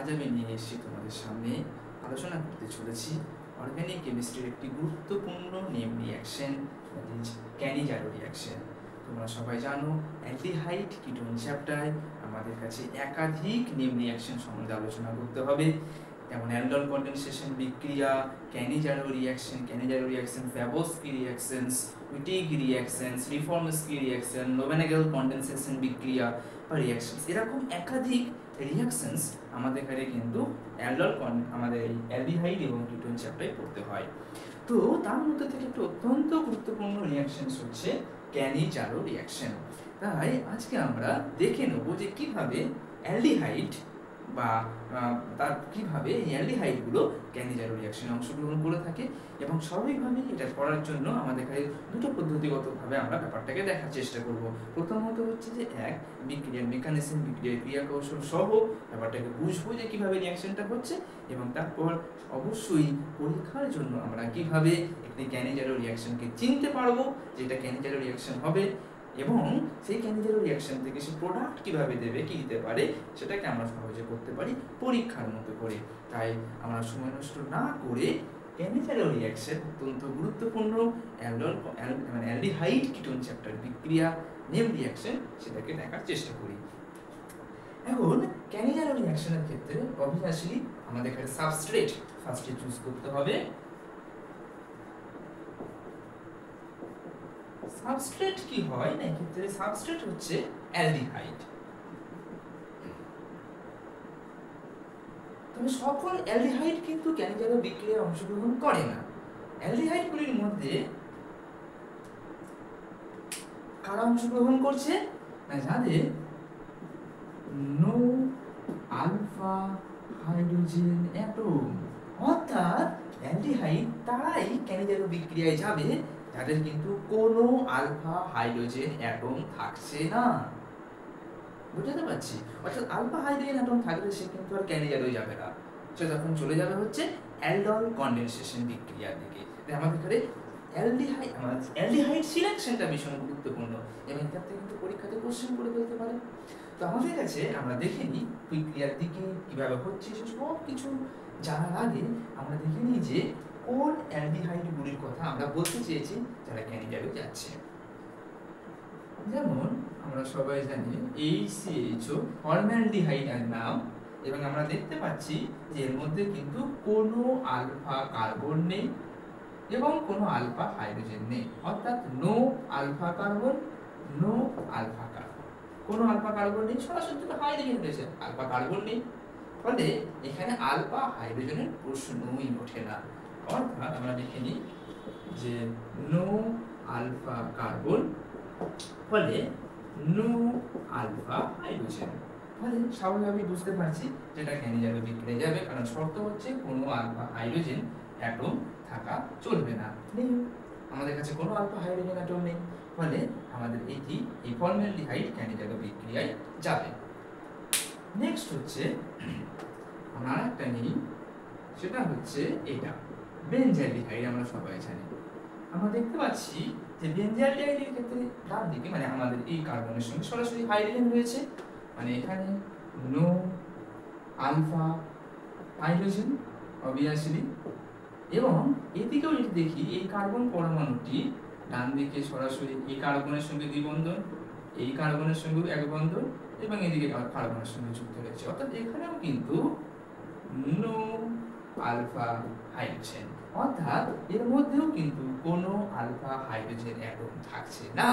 আজ আমি নিয়ে এসেছি তোমাদের সামনে আলোচনা করতে চলেছি অর্গানিক কেমিস্ট্রির একটি গুরুত্বপূর্ণ name reaction, that is Cannizzaro reaction. তোমরা সবাই জানো অ্যালডিহাইড কিটোন চ্যাপ্টারে আমাদের কাছে একাধিক নেম রিঅ্যাকশন সম্বন্ধে আলোচনা করতে হবে, যেমন অ্যালডল কনডেনসেশন বিক্রিয়া, Cannizzaro reaction, Favorskii reactions, Wittig reactions, Reformatsky reaction, Knoevenagel condensation বিক্রিয়া বা রিঅ্যাকশনস, এরকম একাধিক রিঅ্যাকশনস আমাদের এখানে কিন্তু আমাদের এই অ্যালডিহাইড এবং কিটোন চ্যাপ্টারে পড়তে হয়। তো তার মধ্যে থেকে একটা অত্যন্ত গুরুত্বপূর্ণ রিঅ্যাকশনস হচ্ছে ক্যানিজারো রিঅ্যাকশন। তাই আজকে আমরা দেখে নেব যে কিভাবে অ্যালডিহাইড বা তার কীভাবে এই অ্যালডিহাইডগুলো ক্যানিজারো রিঅ্যাকশনে অংশগ্রহণ করে থাকে, এবং স্বাভাবিকভাবেই এটা করার জন্য আমাদের কাছে দুটো পদ্ধতিগতভাবে আমরা ব্যাপারটাকে দেখার চেষ্টা করব। প্রথমত হচ্ছে যে বিক্রিয়ার মেকানিজম, বিক্রিয়ার ক্রিয়া কৌশল সহ ব্যাপারটাকে বুঝবো যে কীভাবে রিঅ্যাকশনটা হচ্ছে, এবং তারপর অবশ্যই পরীক্ষার জন্য আমরা কীভাবে একটি ক্যানিজারো রিঅ্যাকশনকে চিনতে পারবো যেটা ক্যানিজারো রিঅ্যাকশন হবে, এবং সেই ক্যানিজারো রিঅ্যাকশন থেকে সে প্রোডাক্ট কীভাবে দেবে, কী দিতে পারে, সেটাকে আমরা সহজে করতে পারি পরীক্ষার মতো করে। তাই আমরা সময় নষ্ট না করে ক্যানিজারো রিঅ্যাকশন অত্যন্ত গুরুত্বপূর্ণ অ্যালডিহাইড কিটোন চ্যাপ্টার বিক্রিয়া নেম রিঅ্যাকশন, সেটাকে দেখার চেষ্টা করি। এখন ক্যানিজারো রিঅ্যাকশনের ক্ষেত্রে অবভিয়াসলি আমাদের এখানে সাবস্ট্রেট ফার্স্টে চুজ করতে হবে। সাবস্ট্রেট কি হয় না, এক্ষেত্রে সাবস্ট্রেট হচ্ছে অ্যালডিহাইড। তবে সকল অ্যালডিহাইড কিন্তু ক্যানিজারো বিক্রিয়ায় অংশগ্রহণ করে না। অ্যালডিহাইডগুলির মধ্যে কারা অংশগ্রহণ করছে না, যাদের নো আলফা হাইড্রোজেন অ্যাটম, অর্থাৎ অ্যালডিহাইড তারাই ক্যানিজারো বিক্রিয়ায় যাবে যাদের কিন্তু কোনো আলফা হাইড্রোজেন অ্যাটম থাকছে না। বুঝতে পারছি? অর্থাৎ আলফা হাইড্রোজেন অ্যাটম থাকলে সে কিন্তু আর ক্যানিজারোয় যাবে না, সে তখন চলে যাবে হচ্ছে অ্যালডল কনডেনসেশন বিক্রিয়ার দিকে। তাই আমাদের এখানে অ্যালডিহাইড সিলেকশনটা ভীষণ গুরুত্বপূর্ণ, এবং এটার থেকে কিন্তু পরীক্ষাতে কোশ্চেন করে ফেলতে পারে। তো আমাদের কাছে আমরা দেখে নিই বিক্রিয়ার দিকে কীভাবে হচ্ছে, সব কিছু জানার আগে আমরা দেখে নিই যে কোন অ্যালডিহাইডগুলির কথা আমরা বলতে চেয়েছি যারা ক্যানিজারোয় যাচ্ছে। যেমন আমরা সবাই জানি HCHO ফর্মালডিহাইড এর নাম, এবং আমরা দেখতে পাচ্ছি যে এর মধ্যে কিন্তু কোনো আলফা কার্বন নেই এবং কোনো আলফা হাইড্রোজেন নেই, অর্থাৎ no alpha carbon, no alpha carbon, কোনো আলফা কার্বন নেই, সরাসরি হাইড্রোজেন রয়েছে, আলফা কার্বন নেই, ফলে এখানে আলফা হাইড্রোজেনের প্রশ্নই ওঠে না। অর্থাৎ আমরা দেখে নিই যে নো আলফা কার্বন, ফলে নো আলফা হাইড্রোজেন, ফলে স্বাভাবিকভাবেই বুঝতে পারছি যেটা ক্যানিজারো বিক্রিয়ায় যাবে, কারণ শর্ত হচ্ছে কোনো আলফা হাইড্রোজেন অ্যাটম থাকা চলবে না। নেই, আমাদের কাছে কোনো আলফা হাইড্রোজেন অ্যাটম নেই, ফলে আমাদের এই ফর্মালডিহাইড ক্যানিজারো বিক্রিয়ায় যাবে। নেক্সট হচ্ছে আমরা আরেকটা নিই, সেটা হচ্ছে এটা বেনজালডিহাইড। আমরা সবাই জানি, আমরা দেখতে পাচ্ছি যে বেনজালডিহাইডের ক্ষেত্রে ডান দিকে মানে আমাদের এই কার্বনের সঙ্গে সরাসরি হাইড্রোজেন রয়েছে, মানে এখানে নো আলফা হাইড্রোজেন অবভিয়াসলি, এবং এদিকেও যদি দেখি এই কার্বন পরমাণুটি ডান দিকে সরাসরি এই কার্বনের সঙ্গে দ্বিবন্ধন, এই কার্বনের সঙ্গে এক বন্ধন, এবং এদিকে কার্বনের সঙ্গে যুক্ত রয়েছে, অর্থাৎ এখানেও কিন্তু নো আলফা হাইড্রোজেন, অর্থাৎ এর মধ্যেও কিন্তু কোনো আলফা হাইড্রোজেন অ্যাটম থাকছে না,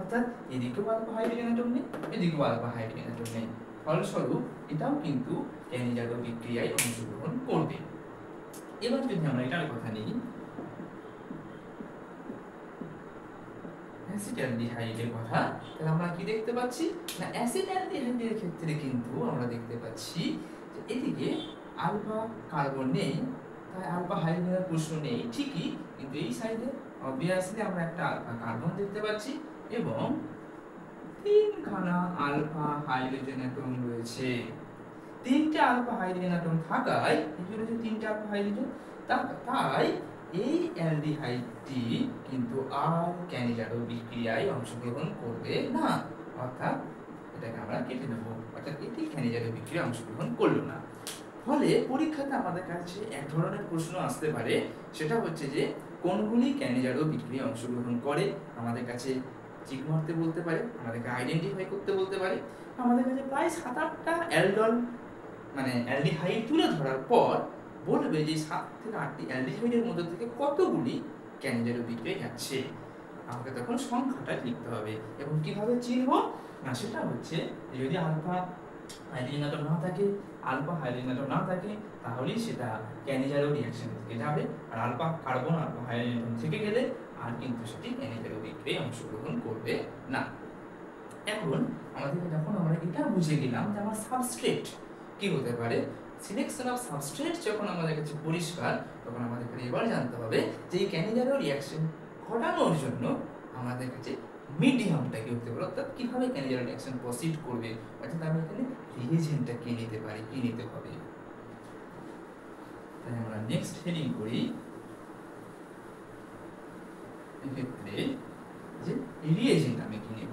অর্থাৎ এদিকেও আলফা হাইড্রোজেন অ্যাটম নেই, এদিকেও আলফা হাইড্রোজেন অ্যাটম নেই, ফলস্বরূপ এটাও কিন্তু ক্যানিজারো বিক্রিয়ায় অংশগ্রহণ করবে। এবার যদি আমরা এটার কথা নিই অ্যাসিটালডিহাইডের কথা, তাহলে আমরা কি দেখতে পাচ্ছি না, অ্যাসিটালডিহাইডের ক্ষেত্রে কিন্তু আমরা দেখতে পাচ্ছি যে এদিকে আলফা কার্বন নেই, তাই আলফা হাইড্রোজেনের প্রশ্ন নেই ঠিকই, কিন্তু এই সাইডে অবভিয়াসলি আমরা একটা আলফা কার্বন দেখতে পাচ্ছি, এবং তিনখানা আলফা হাইড্রোজেন অ্যাটম রয়েছে। তিনটে আলফা হাইড্রোজেন অ্যাটম থাকায় এই রয়েছে তিনটে আলফা হাইড্রোজেন, তাই এই অ্যালডিহাইডটি কিন্তু আর ক্যানিজারো বিক্রিয়ায় অংশগ্রহণ করবে না, অর্থাৎ এটাকে আমরা কেটে নেব, অর্থাৎ এটি ক্যানিজারো বিক্রিয়ায় অংশগ্রহণ করলো না। ফলে পরীক্ষাতে আমাদের কাছে এক ধরনের প্রশ্ন আসতে পারে, সেটা হচ্ছে যে কোনগুলি ক্যানিজারো বিক্রিয়ায় অংশগ্রহণ করে, আমাদের কাছে চিক মারতে বলতে পারে, আমাদেরকে আইডেন্টিফাই করতে বলতে পারে। আমাদের কাছে প্রায় 7-8টা অ্যালডল মানে অ্যালডিহাইড তুলে ধরার পর বলবে যে 7 থেকে 8টি অ্যালডিহাইডের মধ্যে থেকে কতগুলি ক্যানিজারো বিক্রিয়ায় যাচ্ছে। আমাকে তখন সংখ্যাটা লিখতে হবে এবং কিভাবে চিনব না, সেটা হচ্ছে যদি আলফা হাইড্রোজেন অ্যাটম না থাকে, আলফা হাইড্রোজেন অ্যাটম না থাকে, তাহলেই সেটা ক্যানিজারো রিঅ্যাকশন থেকে যাবে। আর alpha carbon alpha hydrogen atom থেকে গেলে আর কিন্তু সেটি ক্যানিজারো বিক্রিয়ায় অংশগ্রহণ করবে না। এখন আমাদের যখন আমরা এটা বুঝে গেলাম যে আমার সাবস্ট্রেট কি হতে পারে, সিলেকশন অফ সাবস্ট্রেট যখন আমাদের কাছে পরিষ্কার, তখন আমাদের এবার জানতে হবে যে এই ক্যানিজারো রিঅ্যাকশন ঘটানোর জন্য আমাদের কাছে মিডিয়ামটা কি হতে পারে, অর্থাৎ কিভাবে ক্যানিজারো রিঅ্যাকশন প্রসিড করবে, অর্থাৎ আমি এখানে রিএজেন্টটা কি নিতে পারি, কি নিতে হবে। তাই আমরা নেক্সট হেডিং করি এক্ষেত্রে যে রিএজেন্ট আমি কি নেব।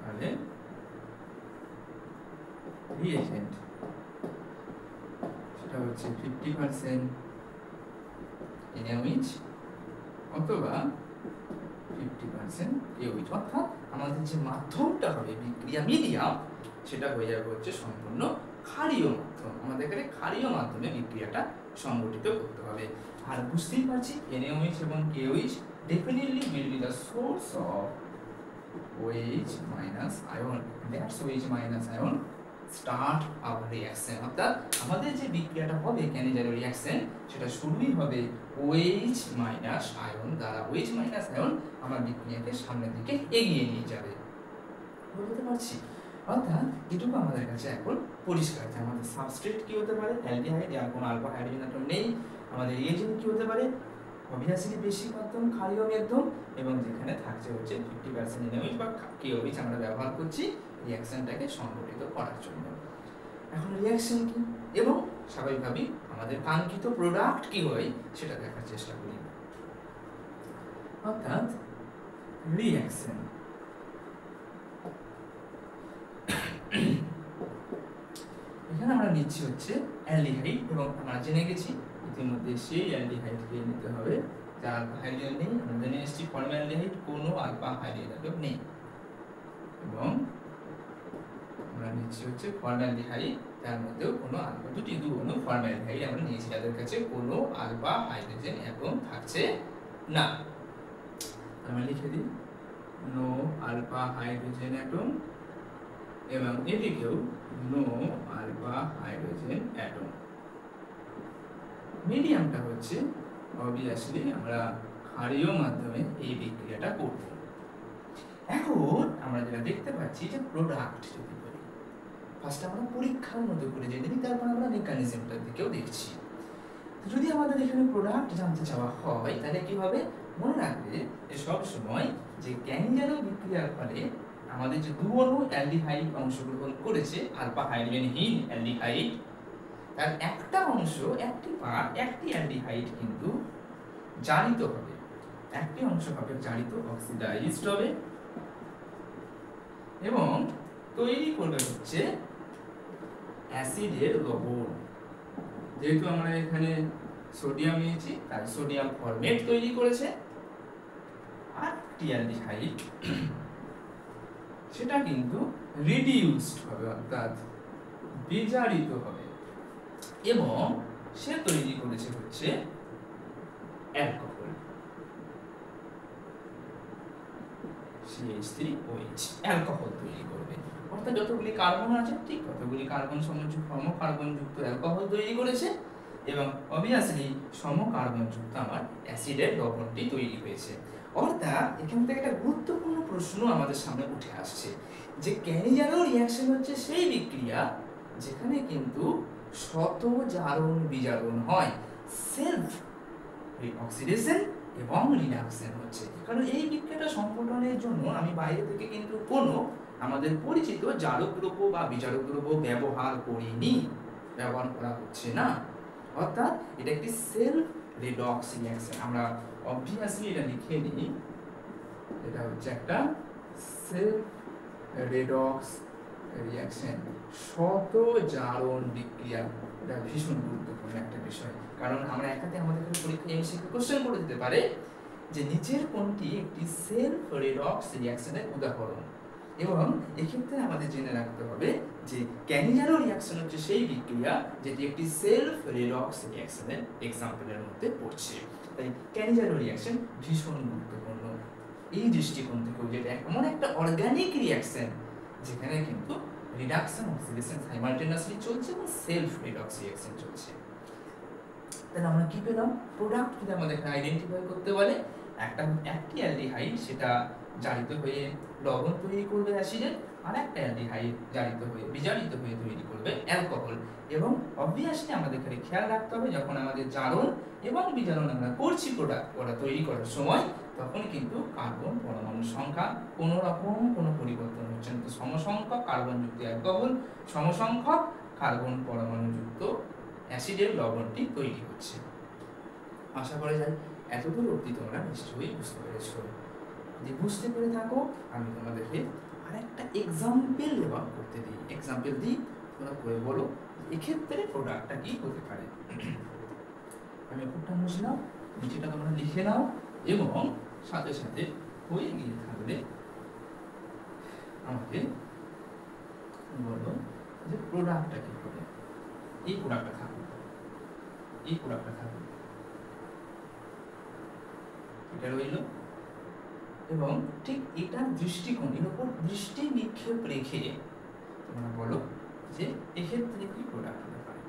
তাহলে রিএজেন্ট সেটা হচ্ছে 50% NaOH অথবা 50% KOH, অর্থাৎ আমাদের যে মাধ্যমটা হবে বিক্রিয়া মিডিয়াম, সেটা হয়ে যাবে হচ্ছে সম্পূর্ণ ক্ষারীয় মাধ্যম। আমাদের এখানে ক্ষারীয় মাধ্যমে বিক্রিয়াটা সংগঠিত করতে হবে। আর বুঝতেই পারছি NaOH এবং KOH definitely will be the source of OH minus ion. That's OH minus ion start our reaction. অর্থাৎ আমাদের যে বিক্রিয়াটা হবে ক্যানিজারো রিঅ্যাকশন, সেটা শুরুই হবে OH মাইনাস আয়ন দ্বারা। OH মাইনাস আয়ন আমার বিক্রিয়াকে সামনের দিকে এগিয়ে নিয়ে যাবে। বুঝতে পারছি? অর্থাৎ এটুকু আমাদের কাছে এখন পরিষ্কার যে আমাদের সাবস্ট্রেট কি হতে পারে, অ্যালডিহাইড, আর কোনো আলফা হাইড্রোজেন অ্যাটম নেই। আমাদের রিএজেন্ট কি হতে পারে, অবভিয়াসলি বেশি মাধ্যম, ক্ষারীয় মাধ্যম, এবং যেখানে থাকছে হচ্ছে 50% NaOH বা KOH আমরা ব্যবহার করছি রিঅ্যাকশনটাকে সংগঠিত করার জন্য। এখন রিঅ্যাকশন কি এবং স্বাভাবিকভাবেই আমাদের কাঙ্ক্ষিত প্রোডাক্ট কি হয় সেটা দেখার চেষ্টা করি। অর্থাৎ রিঅ্যাকশন এখানে আমরা নিচ্ছি হচ্ছে অ্যালডিহাইড, এবং আমরা জেনে গেছি ইতিমধ্যে সেই অ্যালডিহাইডকে নিতে হবে যার আলফা হাইড্রোজেন নেই। আমরা জেনে এসেছি ফর্মালডিহাইড কোনো আলফা হাইড্রোজেন নেই, এবং আমরা নিচ্ছি হচ্ছে ফর্মালডিহাইড তার মধ্যেও কোনো আলফা, দুটি অণু ফর্মালডিহাইড আমরা নিয়েছি যাদের কাছে কোনো আলফা হাইড্রোজেন অ্যাটম থাকছে না। আমরা লিখে দিই নো আলফা হাইড্রোজেন অ্যাটম, এবং এদিকেও নো আলফা হাইড্রোজেন অ্যাটম। মিডিয়ামটা হচ্ছে অবভিয়াসলি আমরা ক্ষারীয় মাধ্যমে এই বিক্রিয়াটা করব। এখন আমরা যেটা দেখতে পাচ্ছি যে প্রোডাক্ট যদি বলি, ফার্স্ট আমরা পরীক্ষার মতো করে জেনে নিই, তারপর আমরা মেকানিজমটার দিকেও দেখছি। যদি আমাদের এখানে প্রোডাক্ট জানতে চাওয়া হয় তাহলে কি হবে, মনে রাখবে যে সব সময় যে ক্যানিজারো বিক্রিয়ার ফলে আমাদের যে দু অণু অ্যালডিহাইড অংশগ্রহণ করেছে, আলফা হাইড্রোজেনহীন অ্যালডিহাইড, তার একটা অংশ, একটি পার্ট, একটি অ্যালডিহাইড কিন্তু জারিত হবে, একটি অংশ হবে জারিত, অক্সিডাইজড হবে, এবং তৈরি করবে হচ্ছে অ্যাসিডের লবণ। যেহেতু আমরা এখানে সোডিয়াম নিয়েছি তাই সোডিয়াম ফরমেট তৈরি করেছে, আর অ্যালডিহাইড সেটা কিন্তু রিডিউসড হবে, অর্থাৎ বিজারিত হবে, এবং সে তৈরি করেছে হচ্ছে অ্যালকোহল CH3OH, অ্যালকোহল তৈরি করবে। অর্থাৎ যতগুলি কার্বন আছে ঠিক ততগুলি কার্বন সমকার্বন যুক্ত অ্যালকোহল তৈরি করেছে, এবং অবভিয়াসলি সমকার্বন যুক্ত আমার অ্যাসিডের লবণটি তৈরি হয়েছে। অর্থাৎ এখান থেকে একটা গুরুত্বপূর্ণ প্রশ্ন আমাদের সামনে উঠে আসছে যে ক্যানিজারো রিঅ্যাকশন হচ্ছে সেই বিক্রিয়া যেখানে কিন্তু শত জারণ বিজারণ হয়, সেলফ অক্সিডেশন এবং রিডাকশন হচ্ছে। কারণ এই বিক্রিয়াটা সম্পাদনের জন্য আমি বাইরে থেকে কিন্তু কোনো আমাদের পরিচিত জারক দ্রব্য বা বিজারক দ্রব্য ব্যবহার করা হচ্ছে না। অর্থাৎ এটা একটি সেলফ রিডক্স রিঅ্যাকশন। আমরা অবভিয়াসলি এটা লিখে নিই, এটা হচ্ছে একটা সেলফ রিডক্স রিয়াকশন, শত জারণ বিক্রিয়া, এটা ভীষণ গুরুত্বপূর্ণ একটা বিষয়, কারণ আমরা একাতে আমাদের পরীক্ষায় এমসিকিউ কোশ্চেন করে দিতে পারে যে নিচের কোনটি একটি সেলফ রেডক্স রিয়াকশনের উদাহরণ, এবং এক্ষেত্রে আমাদের জেনে রাখতে হবে যে ক্যানিজারো রিয়াকশন হচ্ছে সেই বিক্রিয়া যেটি একটি সেলফ রেডক্স রিয়াকশনের এক্সাম্পলের মধ্যে পড়ছে। তাই ক্যানিজারো রিয়াকশন ভীষণ গুরুত্বপূর্ণ এই দৃষ্টিকোণ থেকেও, যেটা এমন একটা অর্গানিক রিয়াকশন যেখানে কিন্তু রিডাকশন অক্সিডেশন সাইমালটেনিয়াসলি চলছে এবং সেলফ রিডক্স রিয়াকশন চলছে। তাহলে আমরা কি পেলাম? প্রোডাক্ট যদি আমাদের এখানে আইডেন্টিফাই করতে বলে, একটি অ্যালডিহাইড সেটা জারিত হয়ে লবণ তৈরি করবে অ্যাসিডের, আর একটা অ্যালডিহাইড বিজারিত হয়ে তৈরি করবে অ্যালকোহল। এবং অবভিয়াসলি আমাদের এখানে খেয়াল রাখতে হবে যখন আমাদের জারণ এবং বিজারণ আমরা করছি প্রোডাক্ট ওরা তৈরি করার সময়, তখন কিন্তু কার্বন পরমাণুর সংখ্যা কোনো রকম কোনো পরিবর্তন হচ্ছে না। তো সমসংখ্যক কার্বনযুক্ত অ্যালকোহল সমসংখ্যক কার্বন পরমাণুযুক্ত অ্যাসিডের লবণটি তৈরি হচ্ছে। আশা করা যায় এতদূর অবধি তোমরা নিশ্চয়ই বুঝতে পেরেছ। যদি বুঝতে পেরে থাকো, আমি তোমাদেরকে আরেকটা এক্সাম্পল দেওয়া করতে দিই, এক্সাম্পল দিই, তোমরা করে বলো এক্ষেত্রে প্রোডাক্টটা কি হতে পারে। আমি উপরটা মুছলাম, নিচেটা তোমরা লিখে নাও, এবং সাথে সাথে হয়ে গিয়ে থাকলে আমাকে বলো যে প্রোডাক্টটা কি হবে। এই প্রোডাক্টটা থাকবে, এই প্রোডাক্টটা থাকবে, এটা রইল, এবং ঠিক এটার দৃষ্টিকোণ, এর উপর দৃষ্টি নিক্ষেপ রেখে তোমরা বলো যে এক্ষেত্রে কি প্রোডাক্ট হতে পারে।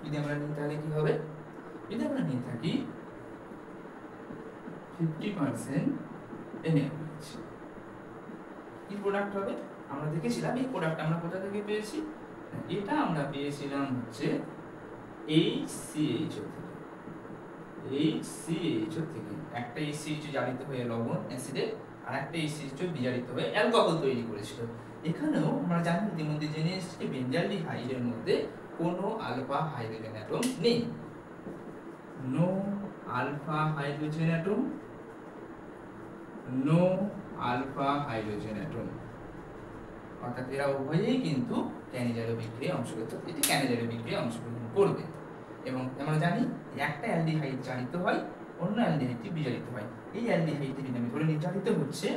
যদি আমরা নিই তাহলে কি হবে? যদি আমরা নিয়ে থাকি 50% NaOH, কি প্রোডাক্ট হবে? আমরা দেখেছিলাম এই প্রোডাক্ট আমরা কোথা থেকে পেয়েছি, এটা আমরা পেয়েছিলাম হচ্ছে HCHO থেকে। HCHO থেকে একটা HCHO জারিত হয়ে লবণ অ্যাসিডে, আর একটা HCHO বিজারিত হয়ে অ্যালকোহল তৈরি করেছিল। এখানেও আমরা জানি ইতিমধ্যে জেনে এসেছি বেঞ্জালডিহাইডের মধ্যে কোনো আলফা হাইড্রোজেন অ্যাটম নেই, no alpha hydrogen atom, no alpha hydrogen atom, অর্থাৎ এরা উভয়েই কিন্তু ক্যানিজারো বিক্রিয়ায় অংশগ্রহণ, এটি ক্যানিজারো বিক্রিয়ায় অংশগ্রহণ করবে। এবং আমরা জানি একটা অ্যালডিহাইড জারিত হয়, অন্য অ্যালডিহাইডটি বিজারিত হয়। এই অ্যালডিহাইডটি যদি আমি ধরে নিই জারিত হচ্ছে,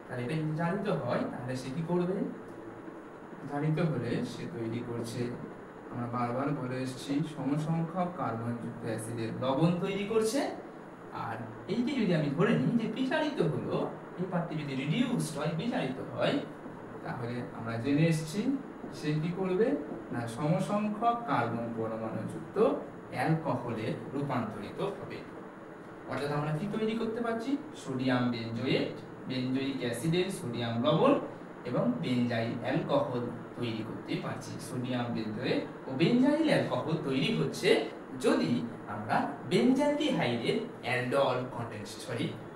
তাহলে এটা যদি জারিত হয় তাহলে সে কি করবে? জারিত হলে সে তৈরি করছে, আমরা বারবার বলে এসেছি, সমসংখ্যক কার্বনযুক্ত অ্যাসিডের লবণ তৈরি করছে। আর এইটি যদি আমি ধরে নিই যে বিজারিত হলো, এই পার্টটি যদি রিডিউসড হয়, বিজারিত হয়, তাহলে আমরা জেনে এসেছি সে কি করবে না সমসংখ্যক কার্বন পরমাণুযুক্ত অ্যালকোহলে রূপান্তরিত হবে। অর্থাৎ আমরা কি তৈরি করতে পারছি? সোডিয়াম বেনজোয়েট, বেনজোইক অ্যাসিডের সোডিয়াম লবণ এবং বেনজাইল অ্যালকোহল তৈরি করতে পারছি। সোডিয়াম বেনজোয়েট ও বেনজাইল অ্যালকোহল তৈরি হচ্ছে যদি আমরা বেনজালডিহাইডের অ্যালডল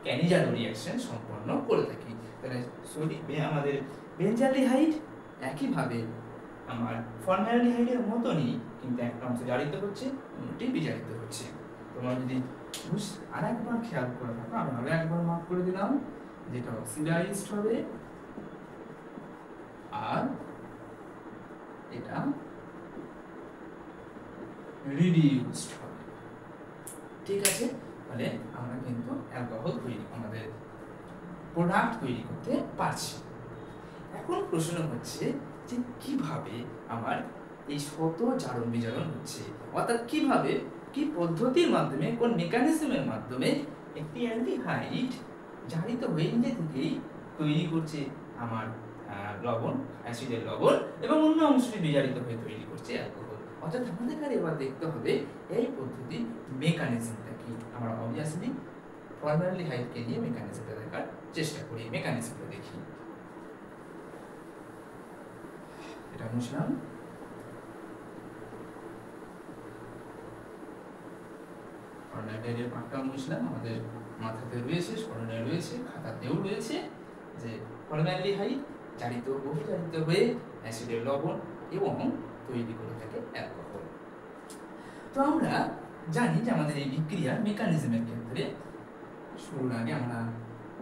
ক্যানিজারো রিঅ্যাকশন সম্পন্ন করে থাকি। তাহলে আমাদের বেনজালডিহাইড একইভাবে আমার ফর্মালডিহাইডের মতনই, কিন্তু একটা অংশ জারিত হচ্ছে, অন্যটি বিজারিত হচ্ছে। তোমরা যদি আরেকবার খেয়াল করে থাকো, আমি আরো একবার মার্ক করে দিলাম, যেটা অক্সিডাইজড হবে আর এটা রিডিউসড হবে। ঠিক আছে, তাহলে আমরা কিন্তু অ্যালকোহল তৈরি, আমাদের প্রোডাক্ট তৈরি করতে পারছি। এখন প্রশ্ন হচ্ছে যে কিভাবে আমার এই শত জারণ বিজারণ হচ্ছে, অর্থাৎ কিভাবে, কি পদ্ধতির মাধ্যমে, কোন মেকানিজমের মাধ্যমে একটি অ্যালডিহাইড জারিত হয়ে নিজে থেকেই তৈরি করছে আমার লবণ, অ্যাসিডের লবণ, এবং অন্য অংশটি বিজারিত হয়ে তৈরি করছে অ্যালকোহল। অর্থাৎ আমাদের এবার দেখতে হবে এই পদ্ধতির মেকানিজমটা কি। আমরা অবভিয়াসলি ফর্মালডিহাইডকে নিয়ে মেকানিজমটা দেখার চেষ্টা করি, মেকানিজমটা দেখি। এটা মুছলাম, ফর্মালডিহাইডের পাকটা মুছলাম, আমাদের মাথাতে রয়েছে, স্মরণে রয়েছে, খাতাতেও রয়েছে যে ফর্মালডিহাইড জারিত বহুজারিত হয়ে অ্যাসিডের লবণ এবং তৈরি করে থাকে অ্যালকোহল। তো আমরা জানি যে আমাদের এই বিক্রিয়ার মেকানিজমের ক্ষেত্রে শুরুর আগে আমরা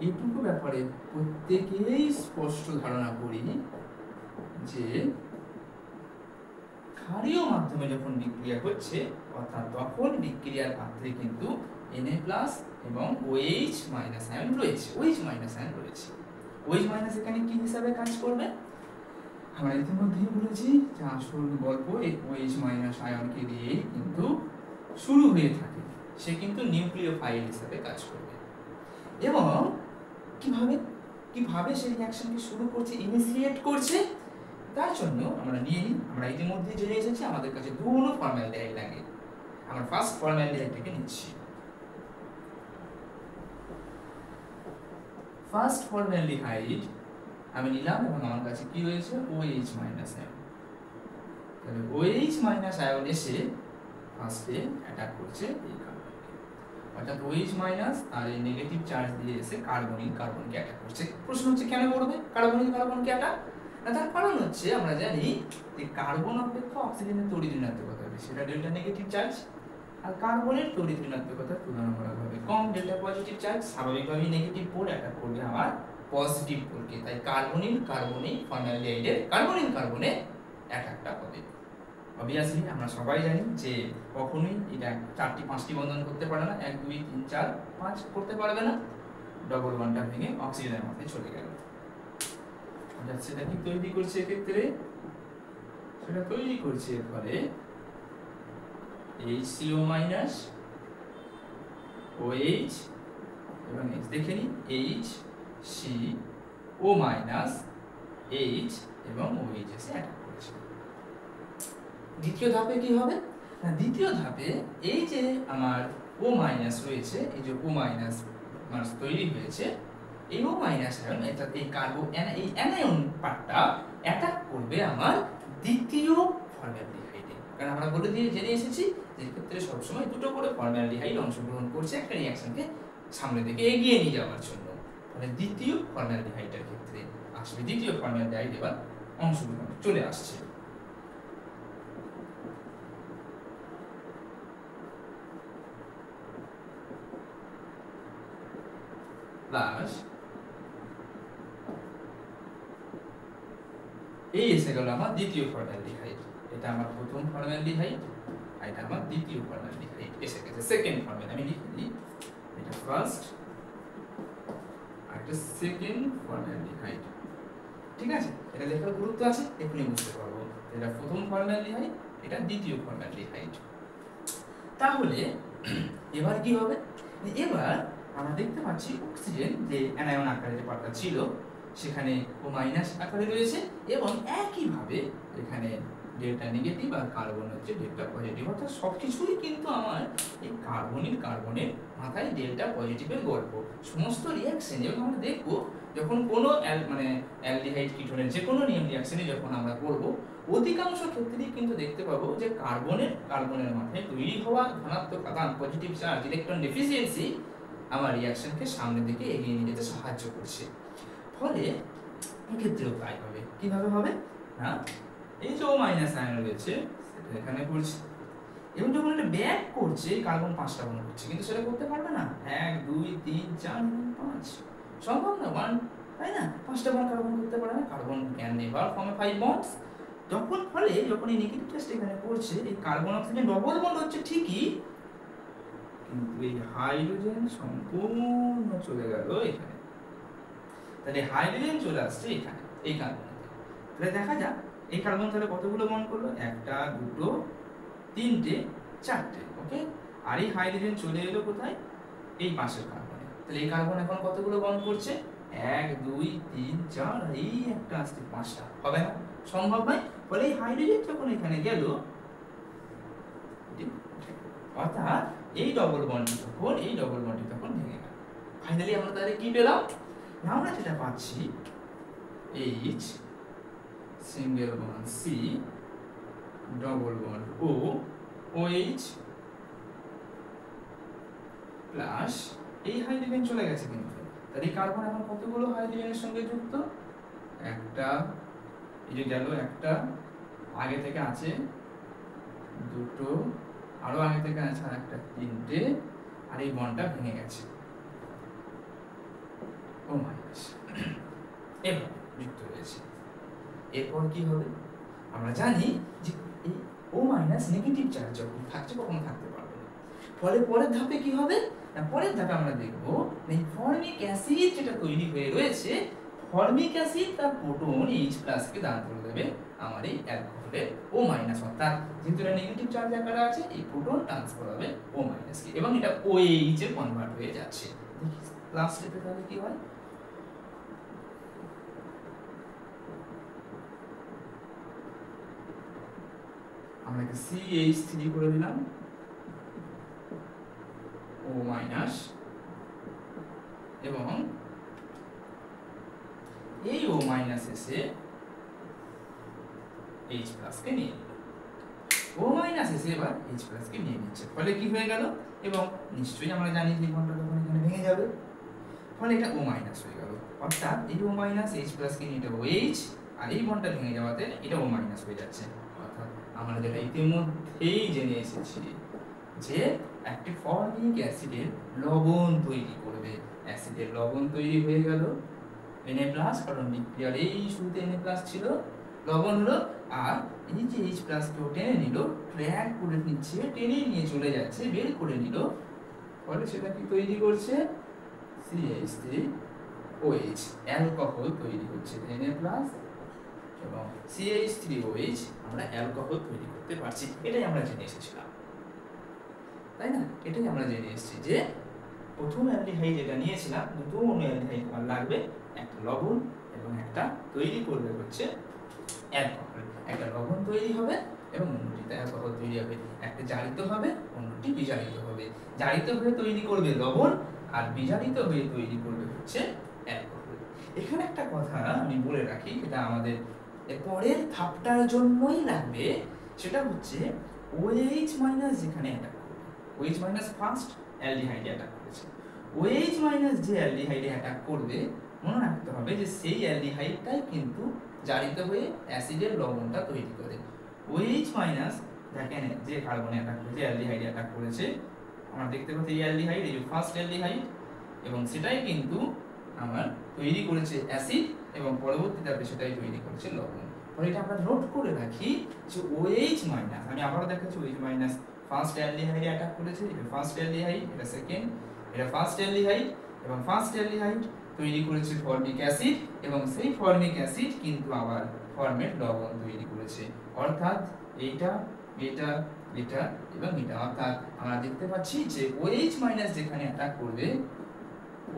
এইটুকু ব্যাপারে প্রত্যেকেই স্পষ্ট ধারণা করি যে ক্ষারীয় মাধ্যমে যখন বিক্রিয়া হচ্ছে অর্থাৎ তখন বিক্রিয়ার পাত্রে কিন্তু Na+ এবং OH- আয়ন রয়েছে। OH- আয়ন রয়েছে। OH- এখানে কি হিসাবে কাজ করবে? আমরা ইতিমধ্যেই বলেছি যে আসল গল্প এই OH- আয়নকে দিয়ে কিন্তু শুরু হয়ে থাকে। সে কিন্তু নিউক্লিওফাইল হিসাবে কাজ করবে। এবং কিভাবে সেই রিঅ্যাকশনকে শুরু করছে, ইনিশিয়েট করছে, তার জন্য আমরা ইতিমধ্যে জেনে এসেছি আমাদের কাছে দুটো ফর্মালডিহাইড লাগে। আমরা ফার্স্ট ফর্মালডিহাইডটাকে নিচ্ছি। ফার্স্ট ফর্মালডিহাইড আমি নিলাম এবং আমার কাছে কি রয়েছে OH- আয়ন। তাহলে OH- আয়ন এসে ফার্স্টে অ্যাটাক করছে এই কার্বনকে, অর্থাৎ OH- আর এই নেগেটিভ চার্জ দিয়ে এসে কার্বনকে অ্যাটাক করছে। প্রশ্ন হচ্ছে কেন করবে কার্বনকে অ্যাটাক? না, তার কারণ হচ্ছে আমরা জানি যে কার্বন অপেক্ষা অক্সিজেনের তড়িৎ ঋণাত্মকতা বেশি, সেটা ডেল্টা নেগেটিভ চার্জ, আর কার্বনের তড়িৎ ঋণাত্মকতা তুলনামূলকভাবে কম, ডেল্টা পজিটিভ চার্জ। স্বাভাবিকভাবেই নেগেটিভ পোল অ্যাটাক করবে আমার পজিটিভ পোলকে, তাই কার্বনে কার্বনে অ্যাটাকটা হবে। অবভিয়াসলি আমরা সবাই জানি যে কখনোই এটা 4টি-5টি বন্ধন করতে পারে না, 1 2 3 4 5 করতে পারবে না, ডবল বন্ডটা ভেঙে অক্সিজেনের মধ্যে চলে গেল। অর্থাৎ সেটা কি তৈরি করছে এক্ষেত্রে? সেটা তৈরি করছে এর ফলে HCO- OH এবং দেখে নিই HCO- H এবং OH এসে অ্যাটাক করছে। দ্বিতীয় ধাপে কি হবে? না, দ্বিতীয় ধাপে এই যে আমার O- রয়েছে, এই যে O- তৈরি হয়েছে, এই O- আয়ন অর্থাৎ এই এই অ্যানায়ন পার্টটা অ্যাটাক করবে আমার দ্বিতীয় ফর্মালডিহাইডে। কারণ আমরা জেনে এসেছি যে ক্ষেত্রে সবসময় দুটো করে ফর্মালডিহাইড অংশগ্রহণ করছে একটা রিঅ্যাকশনকে সামনে দিকে এগিয়ে নিয়ে যাওয়ার জন্য। মানে দ্বিতীয় ফর্মালডিহাইডের ক্ষেত্রে আসলে দ্বিতীয় ফর্মালডিহাইড এবার অংশগ্রহণ চলে আসছে। প্লাস এই এসে গেল আমার দ্বিতীয় ফর্মালডিহাইড। এটা আমার প্রথম ফর্মালডিহাইড, আর এটা আমার দ্বিতীয় ফর্মালডিহাইড এসে গেছে। সেকেন্ড ফর্মাল আমি লিখে দিই, এটা ফার্স্ট আর এটা সেকেন্ড ফর্মালডিহাইড। ঠিক আছে, এটা লেখার গুরুত্ব আছে, এখনই বুঝতে পারবো। এটা প্রথম ফর্মালডিহাইড, এটা দ্বিতীয় ফর্মালডিহাইড। তাহলে এবার কি হবে? এবার আমরা দেখতে পাচ্ছি অক্সিজেন যে অ্যানায়ন আকারে যে পার্টটা ছিল সেখানে O- আকারে রয়েছে এবং একইভাবে এখানে ডেল্টা নেগেটিভ আর কার্বন হচ্ছে ডেল্টা পজিটিভ। অর্থাৎ সবকিছুই কিন্তু আমার এই কার্বনের মাথায় ডেল্টা পজিটিভের গল্প। সমস্ত রিঅ্যাকশন এবং আমরা দেখব যখন কোনো অ্যালডিহাইড কিটোনের যে কোনো নিয়ম রিঅ্যাকশনে যখন আমরা করব, অধিকাংশ ক্ষেত্রেই কিন্তু দেখতে পাবো যে কার্বনের মাথায় তৈরি হওয়া ধনাত্মক আধান পজিটিভ চার্জ ইলেকট্রন ডেফিসিয়েন্সি আমার রিঅ্যাকশনকে সামনের দিকে এগিয়ে নিয়ে যেতে সাহায্য করছে। ফলে এক্ষেত্রেও তাই হবে। কিভাবে হবে? না, এই যে O- আয়ন রয়েছে সেটা এখানে করছে এবং যখন এটা ব্যাক করছে কার্বন 5টা বন্ধন করছে, কিন্তু সেটা করতে পারবে না 1 2 3 4 5 সম্ভব না, 1 তাই না, 5টা বন্ধন কার্বন করতে পারে না। Carbon can never form 5 bonds. যখন এই নেগেটিভ টেস্ট এখানে করছে, এই কার্বন অক্সিজেন ডবল বন্ড হচ্ছে ঠিকই, কিন্তু এই হাইড্রোজেন সম্পূর্ণ চলে গেল এখানে। তাহলে হাইড্রোজেন চলে আসছে এখানে এই কার্বনে। তাহলে দেখা যাক এই কার্বন তাহলে কতগুলো বন্ড করলো, 1টা 2টো 3টে 4টে, ওকে। আর এই হাইড্রোজেন চলে এলো কোথায়? এই পাশের কার্বনে। তাহলে এই কার্বন এখন কতগুলো বন্ড করছে? 1 2 3 4, এই একটা আসছে 5টা। হবে না, সম্ভব নয়। ফলে এই হাইড্রোজেন যখন এখানে গেল, অর্থাৎ এই ডবল বন্ডটি তখন ভেঙে গেল। ফাইনালি আমরা তাহলে কি পেলাম? আমরা যেটা পাচ্ছি H single bond C double bond O OH plus এই হাইড্রোজেন চলে গেছে কিন্তু। তাহলে এই কার্বন এখন কতগুলো হাইড্রোজেনের সঙ্গে যুক্ত? একটা, এই যে গেল একটা, আগে থেকে আছে 2টো আরো আগে থেকে আছে একটা 3টে, আর এই বন্ডটা ভেঙে গেছে ও মাইনাস এবার যুক্ত হয়েছে। এরপর কি হবে আমরা জানি যে এই ও মাইনাস নেগেটিভ চার্জ যখন থাকছে কখনো থাকতে পারবে না। ফলে পরের ধাপে কি হবে না, পরের ধাপে আমরা দেখব এই ফর্মিক অ্যাসিড যেটা তৈরি হয়ে রয়েছে, ফর্মিক অ্যাসিড তার প্রোটন H+ কে দান করে দেবে আমার এই অ্যালকোহলের ও মাইনাস, অর্থাৎ যেহেতু এটা নেগেটিভ চার্জ আকারে আছে এই প্রোটন ট্রান্সফার হবে ও মাইনাস কে, এবং এটা OH এ কনভার্ট হয়ে যাচ্ছে। দেখি লাস্ট স্টেপে তাহলে কি হয়। আমরা একটা CH3 করে দিলাম ও মাইনাস, এবং এই ও মাইনাস এসে H+ কে নিয়ে নিল, ও মাইনাস এসে এবার H+ কে নিয়ে নিচ্ছে, ফলে কি হয়ে গেল, এবং নিশ্চয়ই আমরা জানি যে বন্ডটা তখন এখানে ভেঙে যাবে, ফলে এটা ও মাইনাস হয়ে গেল, অর্থাৎ এই ও মাইনাস H+ কে নিয়ে এটা OH, আর এই বন্ডটা ভেঙে যাওয়াতে এটা ও মাইনাস হয়ে যাচ্ছে। অর্থাৎ আমরা যেটা ইতিমধ্যেই জেনে এসেছি যে একটি ফর্মিক অ্যাসিডের লবণ তৈরি করবে, অ্যাসিডের লবণ তৈরি হয়ে গেল Na+, কারণ বিক্রিয়ার এই শুরুতে Na+ ছিল, লবণ হলো, আর এই যে H+ কেও টেনে নিল, ট্র্যাক করে নিচ্ছে, টেনে নিয়ে চলে যাচ্ছে, বের করে নিল, ফলে সেটা কি তৈরি করছে CH3OH, অ্যালকোহল তৈরি হচ্ছে Na+, এবং CH3OH আমরা অ্যালকোহল তৈরি করতে পারছি। এটাই আমরা জেনে এসেছিলাম, তাই না? এটাই আমরা জেনে এসেছি যে প্রথম অ্যালডিহাইড যেটা নিয়েছিলাম, দুটো অ্যালডিহাইড আমার লাগবে, একটা লবণ এবং একটা তৈরি করবে হচ্ছে অ্যালকোহল। একটা লবণ তৈরি হবে এবং অন্যটিতে অ্যালকোহল তৈরি হবে, একটা জারিত হবে অন্যটি বিজারিত হবে। জারিত হয়ে তৈরি করবে লবণ, আর বিজারিত হয়ে তৈরি করবে হচ্ছে অ্যালকোহল। এখানে একটা কথা আমি বলে রাখি, এটা আমাদের পরের ধাপটার জন্যই লাগবে, সেটা হচ্ছে OH মাইনাস যেখানে অ্যাটাক করবে, OH মাইনাস ফার্স্ট অ্যালডিহাইডে অ্যাটাক করেছে, OH মাইনাস যে অ্যালডিহাইডে অ্যাটাক করবে মনে রাখতে হবে যে সেই অ্যালডিহাইডটাই কিন্তু জারিত হয়ে অ্যাসিডের লবণটা তৈরি করে। OH মাইনাস দেখেন যে কার্বনে অ্যাটাক করেছে, অ্যালডিহাইডে অ্যাটাক করেছে, আমরা দেখতে পাচ্ছি এই অ্যালডিহাইড, এই যে ফার্স্ট অ্যালডিহাইড, এবং সেটাই কিন্তু আমার তৈরি করেছে অ্যাসিড, এবং পরবর্তী ধাপে সেটাই তৈরি করেছে লবণ। ফলে এটা আমরা নোট করে রাখি যে OH মাইনাস, আমি আবারও দেখাচ্ছি, OH মাইনাস ফার্স্ট অ্যালডিহাইডে অ্যাটাক করেছে, এটা ফার্স্ট অ্যালডিহাইড, এটা সেকেন্ড, এটা ফার্স্ট অ্যালডিহাইড, এবং ফার্স্ট অ্যালডিহাইড তৈরি করেছে ফর্মিক অ্যাসিড, এবং সেই ফর্মিক অ্যাসিড কিন্তু আবার ফর্মেট লবণ তৈরি করেছে, অর্থাৎ এইটা এটা এটা এবং এটা, অর্থাৎ আমরা দেখতে পাচ্ছি যে OH মাইনাস যেখানে অ্যাটাক করবে,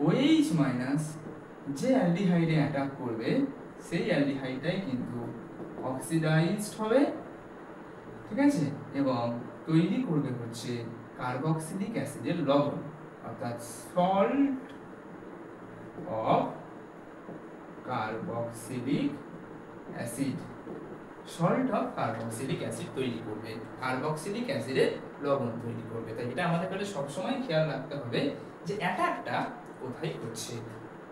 OH মাইনাস যে অ্যালডিহাইডে অ্যাটাক করবে সেই অ্যালডিহাইডটাই কিন্তু অক্সিডাইজড হবে, ঠিক আছে, এবং তৈরি করবে হচ্ছে কার্বক্সিলিক অ্যাসিডের লবণ, অর্থাৎ salt of carboxylic acid, salt of carboxylic acid তৈরি করবে, কার্বক্সিলিক অ্যাসিডের লবণ তৈরি করবে। তাই এটা আমাদের কাছে সবসময় খেয়াল রাখতে হবে যে অ্যাটাকটা কোথায় হচ্ছে,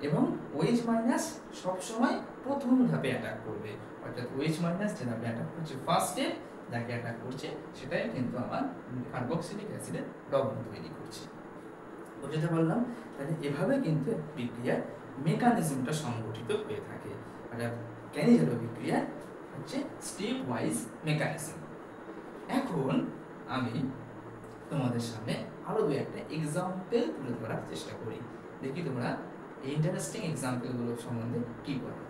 এবং OH মাইনাস সবসময় প্রথম ধাপে অ্যাটাক করবে, অর্থাৎ OH মাইনাস যে ধাপে অ্যাটাক করছে ফার্স্টে, যাকে অ্যাটাক করছে সেটাই কিন্তু আমার কার্বক্সিলিক অ্যাসিডের লবণ তৈরি করছে। বুঝতে পারলাম? তাহলে এভাবে কিন্তু বিক্রিয়ার মেকানিজমটা সংগঠিত হয়ে থাকে, অর্থাৎ ক্যানিজারো বিক্রিয়া হচ্ছে স্টেপ ওয়াইজ মেকানিজম। এখন আমি তোমাদের সামনে আরো দু একটা এক্সাম্পল তুলে ধরার চেষ্টা করি, দেখি তোমরা এই ইন্টারেস্টিং এক্সাম্পলগুলো সম্বন্ধে কি বলো।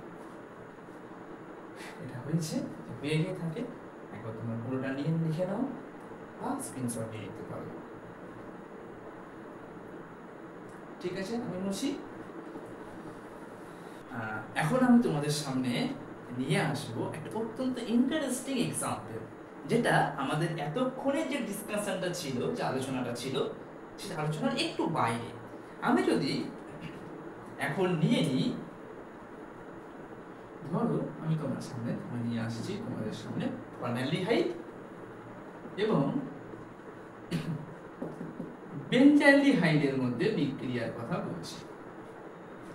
এটা হয়েছে হয়ে গিয়ে থাকে, একবার তোমরা পুরোটা নিয়ে লিখে নাও বা স্ক্রিনশট নিয়ে নিতে পারো। ঠিক আছে, আমি মুছি। এখন আমি তোমাদের সামনে নিয়ে আসবো একটা অত্যন্ত ইন্টারেস্টিং এক্সাম্পল, যেটা আমাদের এতক্ষণে যে ডিসকাশনটা ছিল, যে আলোচনাটা ছিল, সেটা আলোচনার একটু বাইরে। আমি যদি এখন নিয়ে নিই, ধরো আমি তোমার সামনে নিয়ে আসছি, তোমাদের সামনে ফর্মালডিহাইড এবং বেনজালডিহাইডের মধ্যে বিক্রিয়ার কথা বলছি।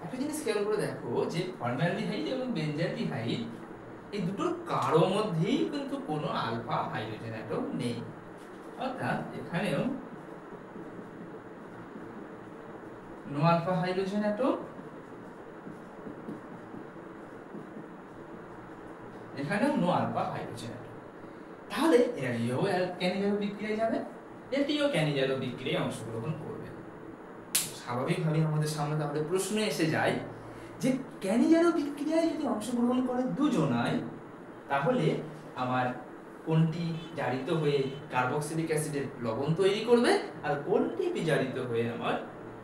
একটা জিনিস খেয়াল করে দেখো যে ফর্মালডিহাইড এবং বেনজালডিহাইড এই দুটোর কারো মধ্যেই কিন্তু কোনো আলফা হাইড্রোজেন অ্যাটম নেই, অর্থাৎ এখানেও নো আলফা হাইড্রোজেন অ্যাটম, এখানেও নো আলফা হাইড্রোজেন অ্যাটম। তাহলে এও ক্যানিজারো বিক্রিয়ায় যাবে, এটিও ক্যানিজারো বিক্রিয়ায় অংশগ্রহণ করবে। স্বাভাবিকভাবে আমাদের সামনে তাহলে প্রশ্ন এসে যায় যে ক্যানিজারো বিক্রিয়ায় যদি অংশগ্রহণ করে দুজনাই, তাহলে আমার কোনটি জারিত হয়ে কার্বক্সিলিক অ্যাসিডের লবণ তৈরি করবে আর কোনটি বিজারিত হয়ে আমার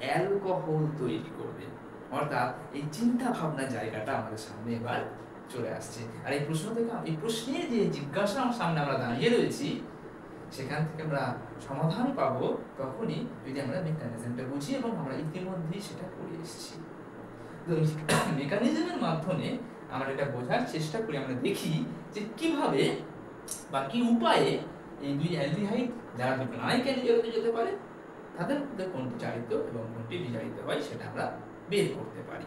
অ্যালকোহল তৈরি করবে। অর্থাৎ এই চিন্তা ভাবনার জায়গাটা আমাদের সামনে এবার চলে আসছে। আর এই প্রশ্ন থেকে, এই প্রশ্নের যে জিজ্ঞাসা সামনে আমরা দাঁড়িয়ে রয়েছি, সেখান থেকে আমরা সমাধান পাবো তখনই যদি আমরা মেকানিজমটা বুঝি, এবং আমরা ইতিমধ্যেই সেটা করে এসেছি। তো মেকানিজমের মাধ্যমে আমরা এটা বোঝার চেষ্টা করি, আমরা দেখি যে কিভাবে বা কি উপায়ে এই দুই অ্যালডিহাইড যারা দুটোনাই ক্যানিজারোতে যেতে পারে, তাদের মধ্যে কোনটি জারিত এবং কোনটি বিজারিত হয় সেটা আমরা বের করতে পারি।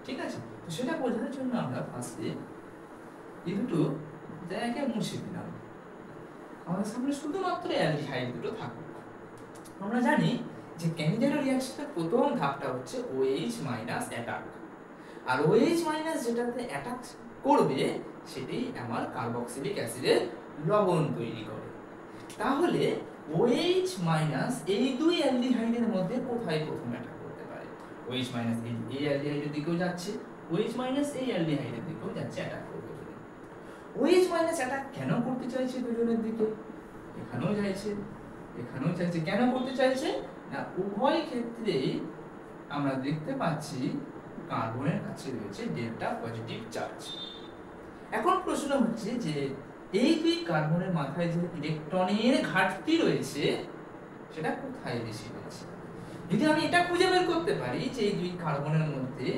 ঠিক আছে, তো সেটা বোঝার জন্য আমরা ফার্স্টে এই দুটো জায়গাকে মুছে দিলাম। আমাদের সামনে শুধুমাত্র অ্যালডিহাইড দুটো থাকুক। আমরা জানি যে ক্যানিজারো রিঅ্যাকশনের প্রথম ধাপটা হচ্ছে OH মাইনাস অ্যাটাক, আর OH মাইনাস যেটাতে অ্যাটাক করবে সেটাই আমার কার্বক্সিলিক অ্যাসিডের লবণ তৈরি করে। তাহলে OH মাইনাস এই দুই অ্যালডিহাইডের মধ্যে কোথায় প্রথম অ্যাটাক করতে পারে? OH মাইনাস এই অ্যালডিহাইডের দিকেও যাচ্ছে, OH মাইনাস এই অ্যালডিহাইডের দিকেও যাচ্ছে অ্যাটাক করবে। OH মাইনাস অ্যাটাক কেন করতে চাইছে দুজনের দিকে? এখানেও চাইছে, এখানেও চাইছে। কেন করতে চাইছে না, উভয় ক্ষেত্রেই আমরা দেখতে পাচ্ছি কার্বনের কাছে রয়েছে ডেল্টা পজিটিভ চার্জ। এখন প্রশ্ন হচ্ছে যে এই দুই কার্বনের মাথায় যে ইলেকট্রনের ঘাটতি রয়েছে সেটা কোথায় বেশি রয়েছে? যদি আমি এটা খুঁজে বের করতে পারি যে এই দুই কার্বনের মধ্যে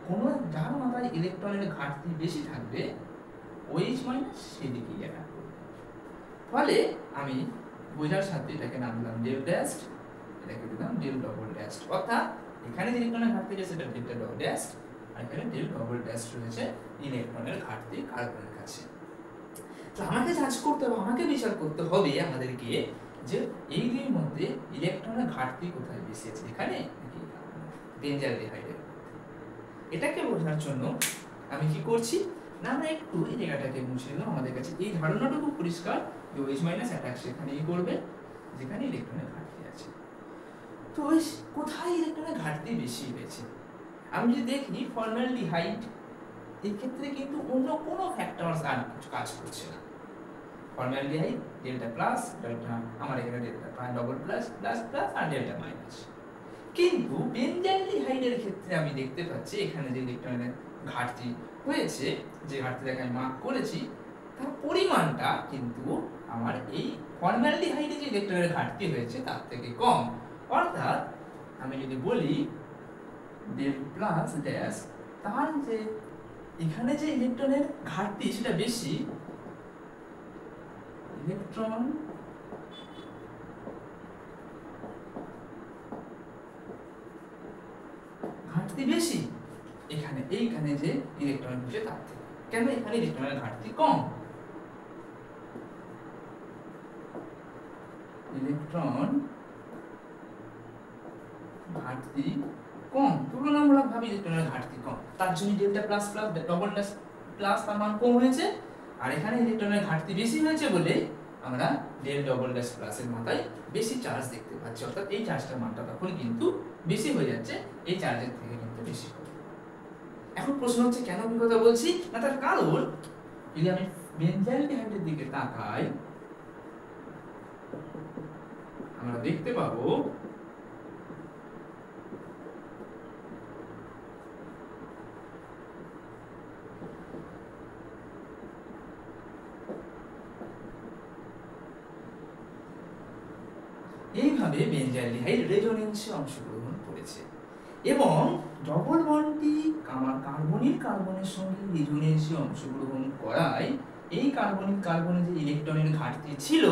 কোন যার মাথায় ইলেকট্রনের ঘাটতি বেশি থাকবে, OH মাইনাস সেদিকেই অ্যাটাক করবে। ফলে আমি বোঝার সাথে এটাকে নাম দিলাম ডেল ড্যাশড, এটাকে দিলাম ডেল ডবল ড্যাশড। অর্থাৎ এখানে যে ইলেকট্রনের ঘাটতি রয়েছে সেটা ডেল্টা ডবল ড্যাশড, আর এখানে ডেল ডবল ড্যাশড রয়েছে ইলেকট্রনের ঘাটতি কার্বনের কাছে। তো আমাকে যাচ করতে হবে, আমাকে বিচার করতে হবে আমাদেরকে যে এই দুইয়ের মধ্যে ইলেকট্রনের ঘাটতি কোথায় বেশি আছে, এখানে নাকি বেনজালডিহাইডের। এটাকে বোঝার জন্য আমি কি করছি না, আমরা একটু এই জায়গাটাকে মুছে নিলাম। আমাদের কাছে এই ধারণাটুকু পরিষ্কার যে OH মাইনাস অ্যাটাক সেখানেই করবে যেখানে ইলেকট্রনের ঘাটতি আছে। তো কোথায় ইলেকট্রনের ঘাটতি বেশি হয়েছে? আমি যদি দেখি ফর্মালডিহাইড, এই ক্ষেত্রে কিন্তু অন্য কোনো ফ্যাক্টরস আর কিছু কাজ করছে না। ফর্মালডিহাইড ডেল্টা প্লাস ডেল্টা, আমার এখানে delta double plus plus plus আর ডেল্টা মাইনাস। কিন্তু বেনজালডিহাইডের ক্ষেত্রে আমি দেখতে পাচ্ছি এখানে যে ইলেকট্রনের ঘাটতি হয়েছে, যে ঘাটতিটাকে আমি মার্ক করেছি, তার পরিমাণটা কিন্তু আমার এই ফর্মালডিহাইডে যে ইলেকট্রনের ঘাটতি হয়েছে তার থেকে কম। অর্থাৎ আমি যদি বলি ডেল প্লাস ড্যাশ, তার যে এখানে যে ইলেকট্রনের ঘাটতি সেটা বেশি, ইলেকট্রন ঘাটতি বেশি এখানে, এইখানে যে ইলেকট্রন হচ্ছে তার থেকে। কেন? এখানে ইলেকট্রনের ঘাটতি কম, ইলেকট্রন ঘাটতি কম, তুলনামূলকভাবে ইলেকট্রনের ঘাটতি কম, তার জন্য delta plus plus double dash plus তার মান কম হয়েছে। আর এখানে ইলেকট্রনের ঘাটতি বেশি হয়েছে বলে আমরা ডেল ডবল ড্যাশ প্লাসের মাথায় বেশি চার্জ দেখতে পাচ্ছি। অর্থাৎ এই চার্জটার মানটা তখন কিন্তু বেশি হয়ে যাচ্ছে, এই চার্জের থেকে কিন্তু বেশি। এখন প্রশ্ন হচ্ছে কেন কি কথা বলছি না, তার কারণ যদি আমি বেনজালডিহাইডের দিকে তাকাই, আমরা দেখতে পাবো এইভাবে বেনজালডিহাইড রেজোনেন্সে অংশগ্রহণ করেছে এবং ডবল বন্ডটি আমার কার্বনিক কার্বনের সঙ্গে রেজোনেন্সে অংশগ্রহণ করায় এই কার্বনিক কার্বনে যে ইলেকট্রনের ঘাটতি ছিল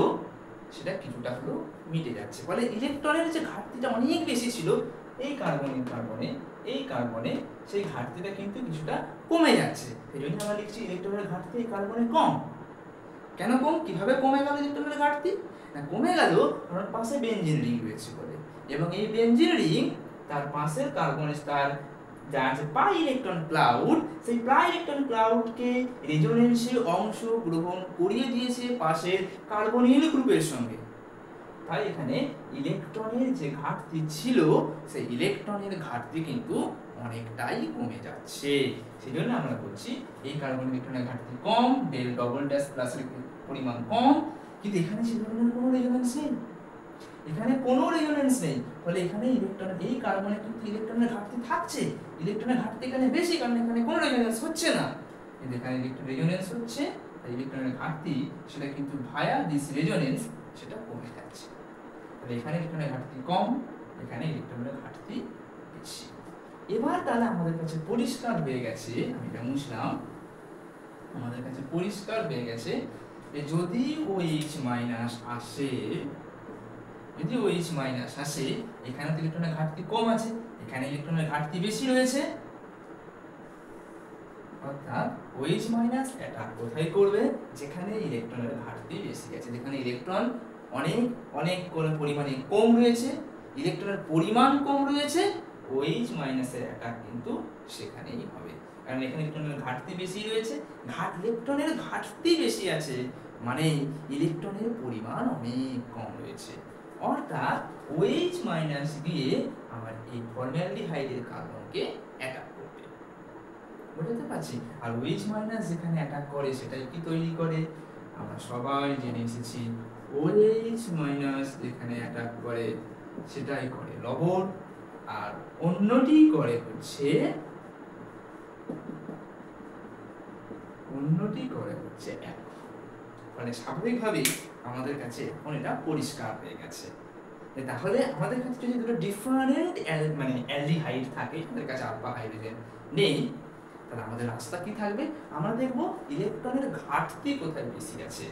সেটা কিছুটা হলেও মিটে যাচ্ছে। ফলে ইলেকট্রনের যে ঘাটতিটা অনেক বেশি ছিল এই কার্বনিক কার্বনে, এই কার্বনে সেই ঘাটতিটা কিন্তু কিছুটা কমে যাচ্ছে। এই জন্য আমরা লিখছি ইলেকট্রনের ঘাটতি এই কার্বনে কম। কেন কম, কিভাবে কমে গেল ইলেকট্রনের ঘাটতি? না কমে গেল কারণ পাশে বেনজিন রিং রয়েছে বলে, এবং এই বেনজিন রিং তার পাশের কার্বন তার যা আছে পাই ইলেকট্রন ক্লাউড, সেই পাই ইলেকট্রন ক্লাউডকে রেজোনেন্সের অংশ গ্রহণ করিয়ে দিয়েছে পাশের কার্বনিল গ্রুপের সঙ্গে। তাই এখানে ইলেকট্রনের যে ঘাটতি ছিল সেই ইলেকট্রনের ঘাটতি কিন্তু অনেকটাই কমে যাচ্ছে। সেজন্য আমরা বলছি এই কার্বন ইলেকট্রনের ঘাটতি কম, ডেল ডবল ড্যাশ প্লাসের পরিমাণ কম, কিন্তু এখানে সেই ধরনের কোনো রেজোনেন্স নেই, এখানে কোনো রেজোনেন্স নেই, ফলে এখানে ইলেকট্রনের এই কার্বনে কিন্তু ইলেকট্রনের ঘাটতি থাকছে, ইলেকট্রনের ঘাটতি এখানে বেশি কারণ এখানে কোনো রেজোনেন্স হচ্ছে না, কিন্তু এখানে ইলেকট্রন রেজোনেন্স হচ্ছে, তাই ইলেকট্রনের ঘাটতি সেটা কিন্তু ভায়া দিস রেজোনেন্স সেটা কমে যাচ্ছে। তাহলে এখানে ইলেকট্রনের ঘাটতি কম, এখানে ইলেকট্রনের ঘাটতি বেশি। এবার তাহলে আমাদের কাছে পরিষ্কার হয়ে গেছে, আমি এটা মুছলাম, আমাদের কাছে পরিষ্কার হয়ে গেছে যে যদি OH মাইনাস আসে, যদি OH মাইনাস আসে, এখানে তো ইলেকট্রনের ঘাটতি কম আছে, এখানে ইলেকট্রনের ঘাটতি বেশি রয়েছে, অর্থাৎ OH মাইনাস অ্যাটাক কোথায় করবে? যেখানে ইলেকট্রনের ঘাটতি বেশি আছে, যেখানে ইলেকট্রন অনেক অনেক পরিমাণে কম রয়েছে, ইলেকট্রনের পরিমাণ কম রয়েছে, OH মাইনাসের অ্যাটাক কিন্তু সেখানেই হবে, কারণ এখানে ইলেকট্রনের ঘাটতি বেশি রয়েছে, ইলেকট্রনের ঘাটতি বেশি আছে মানে ইলেকট্রনের পরিমাণ অনেক কম রয়েছে, অর্থাৎ OH মাইনাস গিয়ে আমার এই ফর্মালডিহাইডের কার্বনকে অ্যাটাক করবে, বুঝতে পারছি। আর OH মাইনাস যেখানে অ্যাটাক করে সেটাই কি তৈরি করে? আমরা সবাই জেনে এসেছি OH মাইনাস যেখানে অ্যাটাক করে সেটাই করে লবণ, আর অন্যটি করে হচ্ছে এক। মানে স্বাভাবিকভাবেই আমাদের কাছে এখন এটা পরিষ্কার হয়ে গেছে। তাহলে আমাদের কাছে যদি দুটো ডিফারেন্ট মানে অ্যালডিহাইড থাকে, আমাদের কাছে আলফা হাইড্রোজেন নেই, তাহলে আমাদের রাস্তা কি থাকবে? আমরা দেখব ইলেকট্রনের ঘাটতি কোথায় বেশি আছে,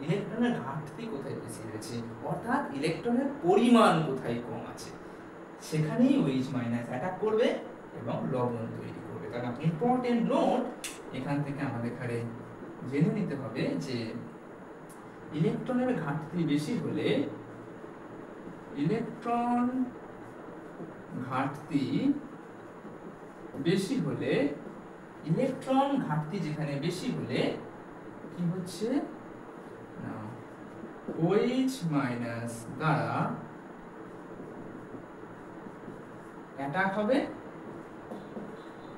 ইলেকট্রনের ঘাটতি কোথায় বেশি রয়েছে, অর্থাৎ ইলেকট্রনের পরিমাণ কোথায় কম আছে, সেখানেই OH মাইনাস অ্যাটাক করবে এবং লবণ তৈরি করবে। কারণ ইম্পর্টেন্ট নোট এখান থেকে আমাদের এখানে জেনে নিতে হবে যে ইলেকট্রনের ঘাটতি বেশি হলে, ইলেকট্রন ঘাটতি বেশি হলে, ইলেকট্রন ঘাটতি যেখানে বেশি হলে কি হচ্ছে না OH মাইনাস দ্বারা অ্যাটাক হবে,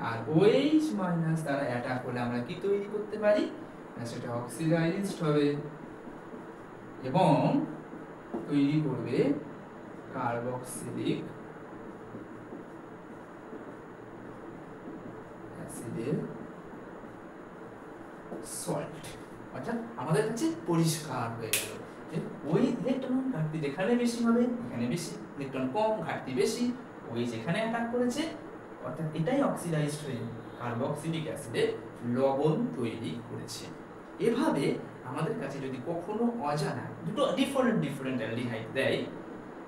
আর OH মাইনাস দ্বারা অ্যাটাক হলে আমরা কি তৈরি করতে পারি না সেটা অক্সিডাইজড হবে এবং তৈরি করবে কার্বক্সিলিক অ্যাসিডের সল্ট। অর্থাৎ আমাদের কাছে পরিষ্কার হয়ে গেল যে ওই ইলেকট্রন ঘাটতি যেখানে বেশি হবে এখানে বেশি, ইলেকট্রন কম ঘাটতি বেশি, ওই যেখানে অ্যাটাক করেছে অর্থাৎ এটাই অক্সিডাইজড হয়ে কার্বক্সিলিক অ্যাসিডের লবণ তৈরি করেছে। এভাবে আমাদের কাছে যদি কখনো অজানা দুটো ডিফারেন্ট অ্যালডিহাইড দেয়,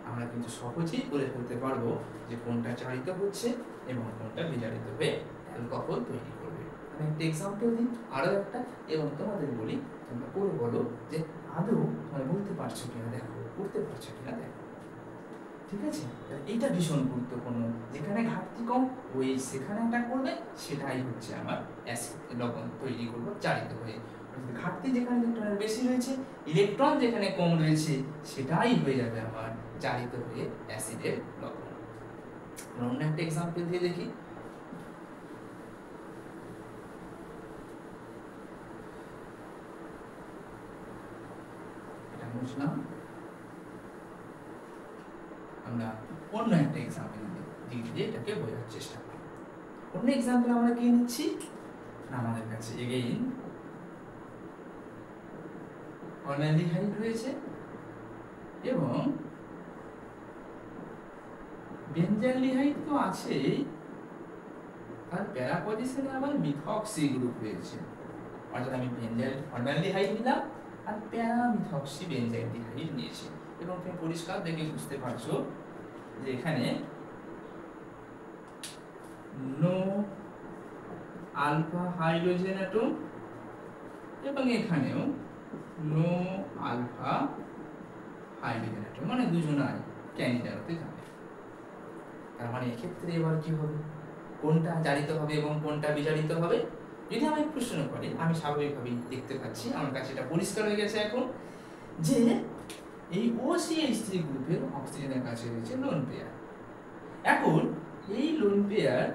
আমরা কিন্তু সহজেই বলে ফেলতে পারবো যে কোনটা চালিত হচ্ছে এবং কোনটা বিজারিত হয়ে অ্যালকোহল তৈরি করবে। আমি একটা এক্সাম্পল দিই, আরো একটা, এবং তোমাদের বলি তোমরা করে বলো যে আদৌ তোমরা বলতে পারছো কিনা দেখো, করতে পারছো কিনা দেখো, ঠিক আছে? এইটা ভীষণ গুরুত্বপূর্ণ, যেখানে ঘাটতি কম ওই সেখানে অ্যাটাক করবে, সেটাই হচ্ছে আমার অ্যাসিড লবণ তৈরি করবো চালিত হয়ে। ঘাটতি যেখানে ইলেকট্রনের বেশি রয়েছে, ইলেকট্রন যেখানে কম রয়েছে, সেটাই হয়ে যাবে আমার চালিত হয়ে অ্যাসিডের লবণ। অন্য একটা এক্সাম্পল দিয়ে দেখি। এটা বুঝলাম, আমরা অন্য একটা এক্সাম্পল দিয়ে এটাকে বোঝার চেষ্টা করি। অন্য এক্সাম্পল আমরা কি নিচ্ছি না, আমাদের কাছে এগেইন ফর্মালডিহাইড রয়েছে এবং বেনজালডিহাইড তো আছেই, আর প্যারা পজিশনে আবার মিথক্সি গ্রুপ রয়েছে, অর্থাৎ আমি ফর্মালডিহাইড নিলাম আর প্যারা মিথক্সি বেনজালডিহাইড নিয়েছি, এবং তুমি পরিষ্কার দেখে বুঝতে পারছো যে এখানে নো আলফা হাইড্রোজেন অ্যাটম এবং এখানেও নো আলফা হাইড্রোজেন অ্যাটম, মানে দুজনাই ক্যানিজারোতে যাবে। তার মানে এক্ষেত্রে এবার কি হবে, কোনটা জারিত হবে এবং কোনটা বিজারিত হবে? যদি আমি প্রশ্ন করি, আমি স্বাভাবিকভাবেই দেখতে পাচ্ছি, আমার কাছে এটা পরিষ্কার হয়ে গেছে এখন, যে এই OCH3 গ্রুপের অক্সিজেনের কাছে রয়েছে লোন পেয়ার। এখন এই লোন পেয়ার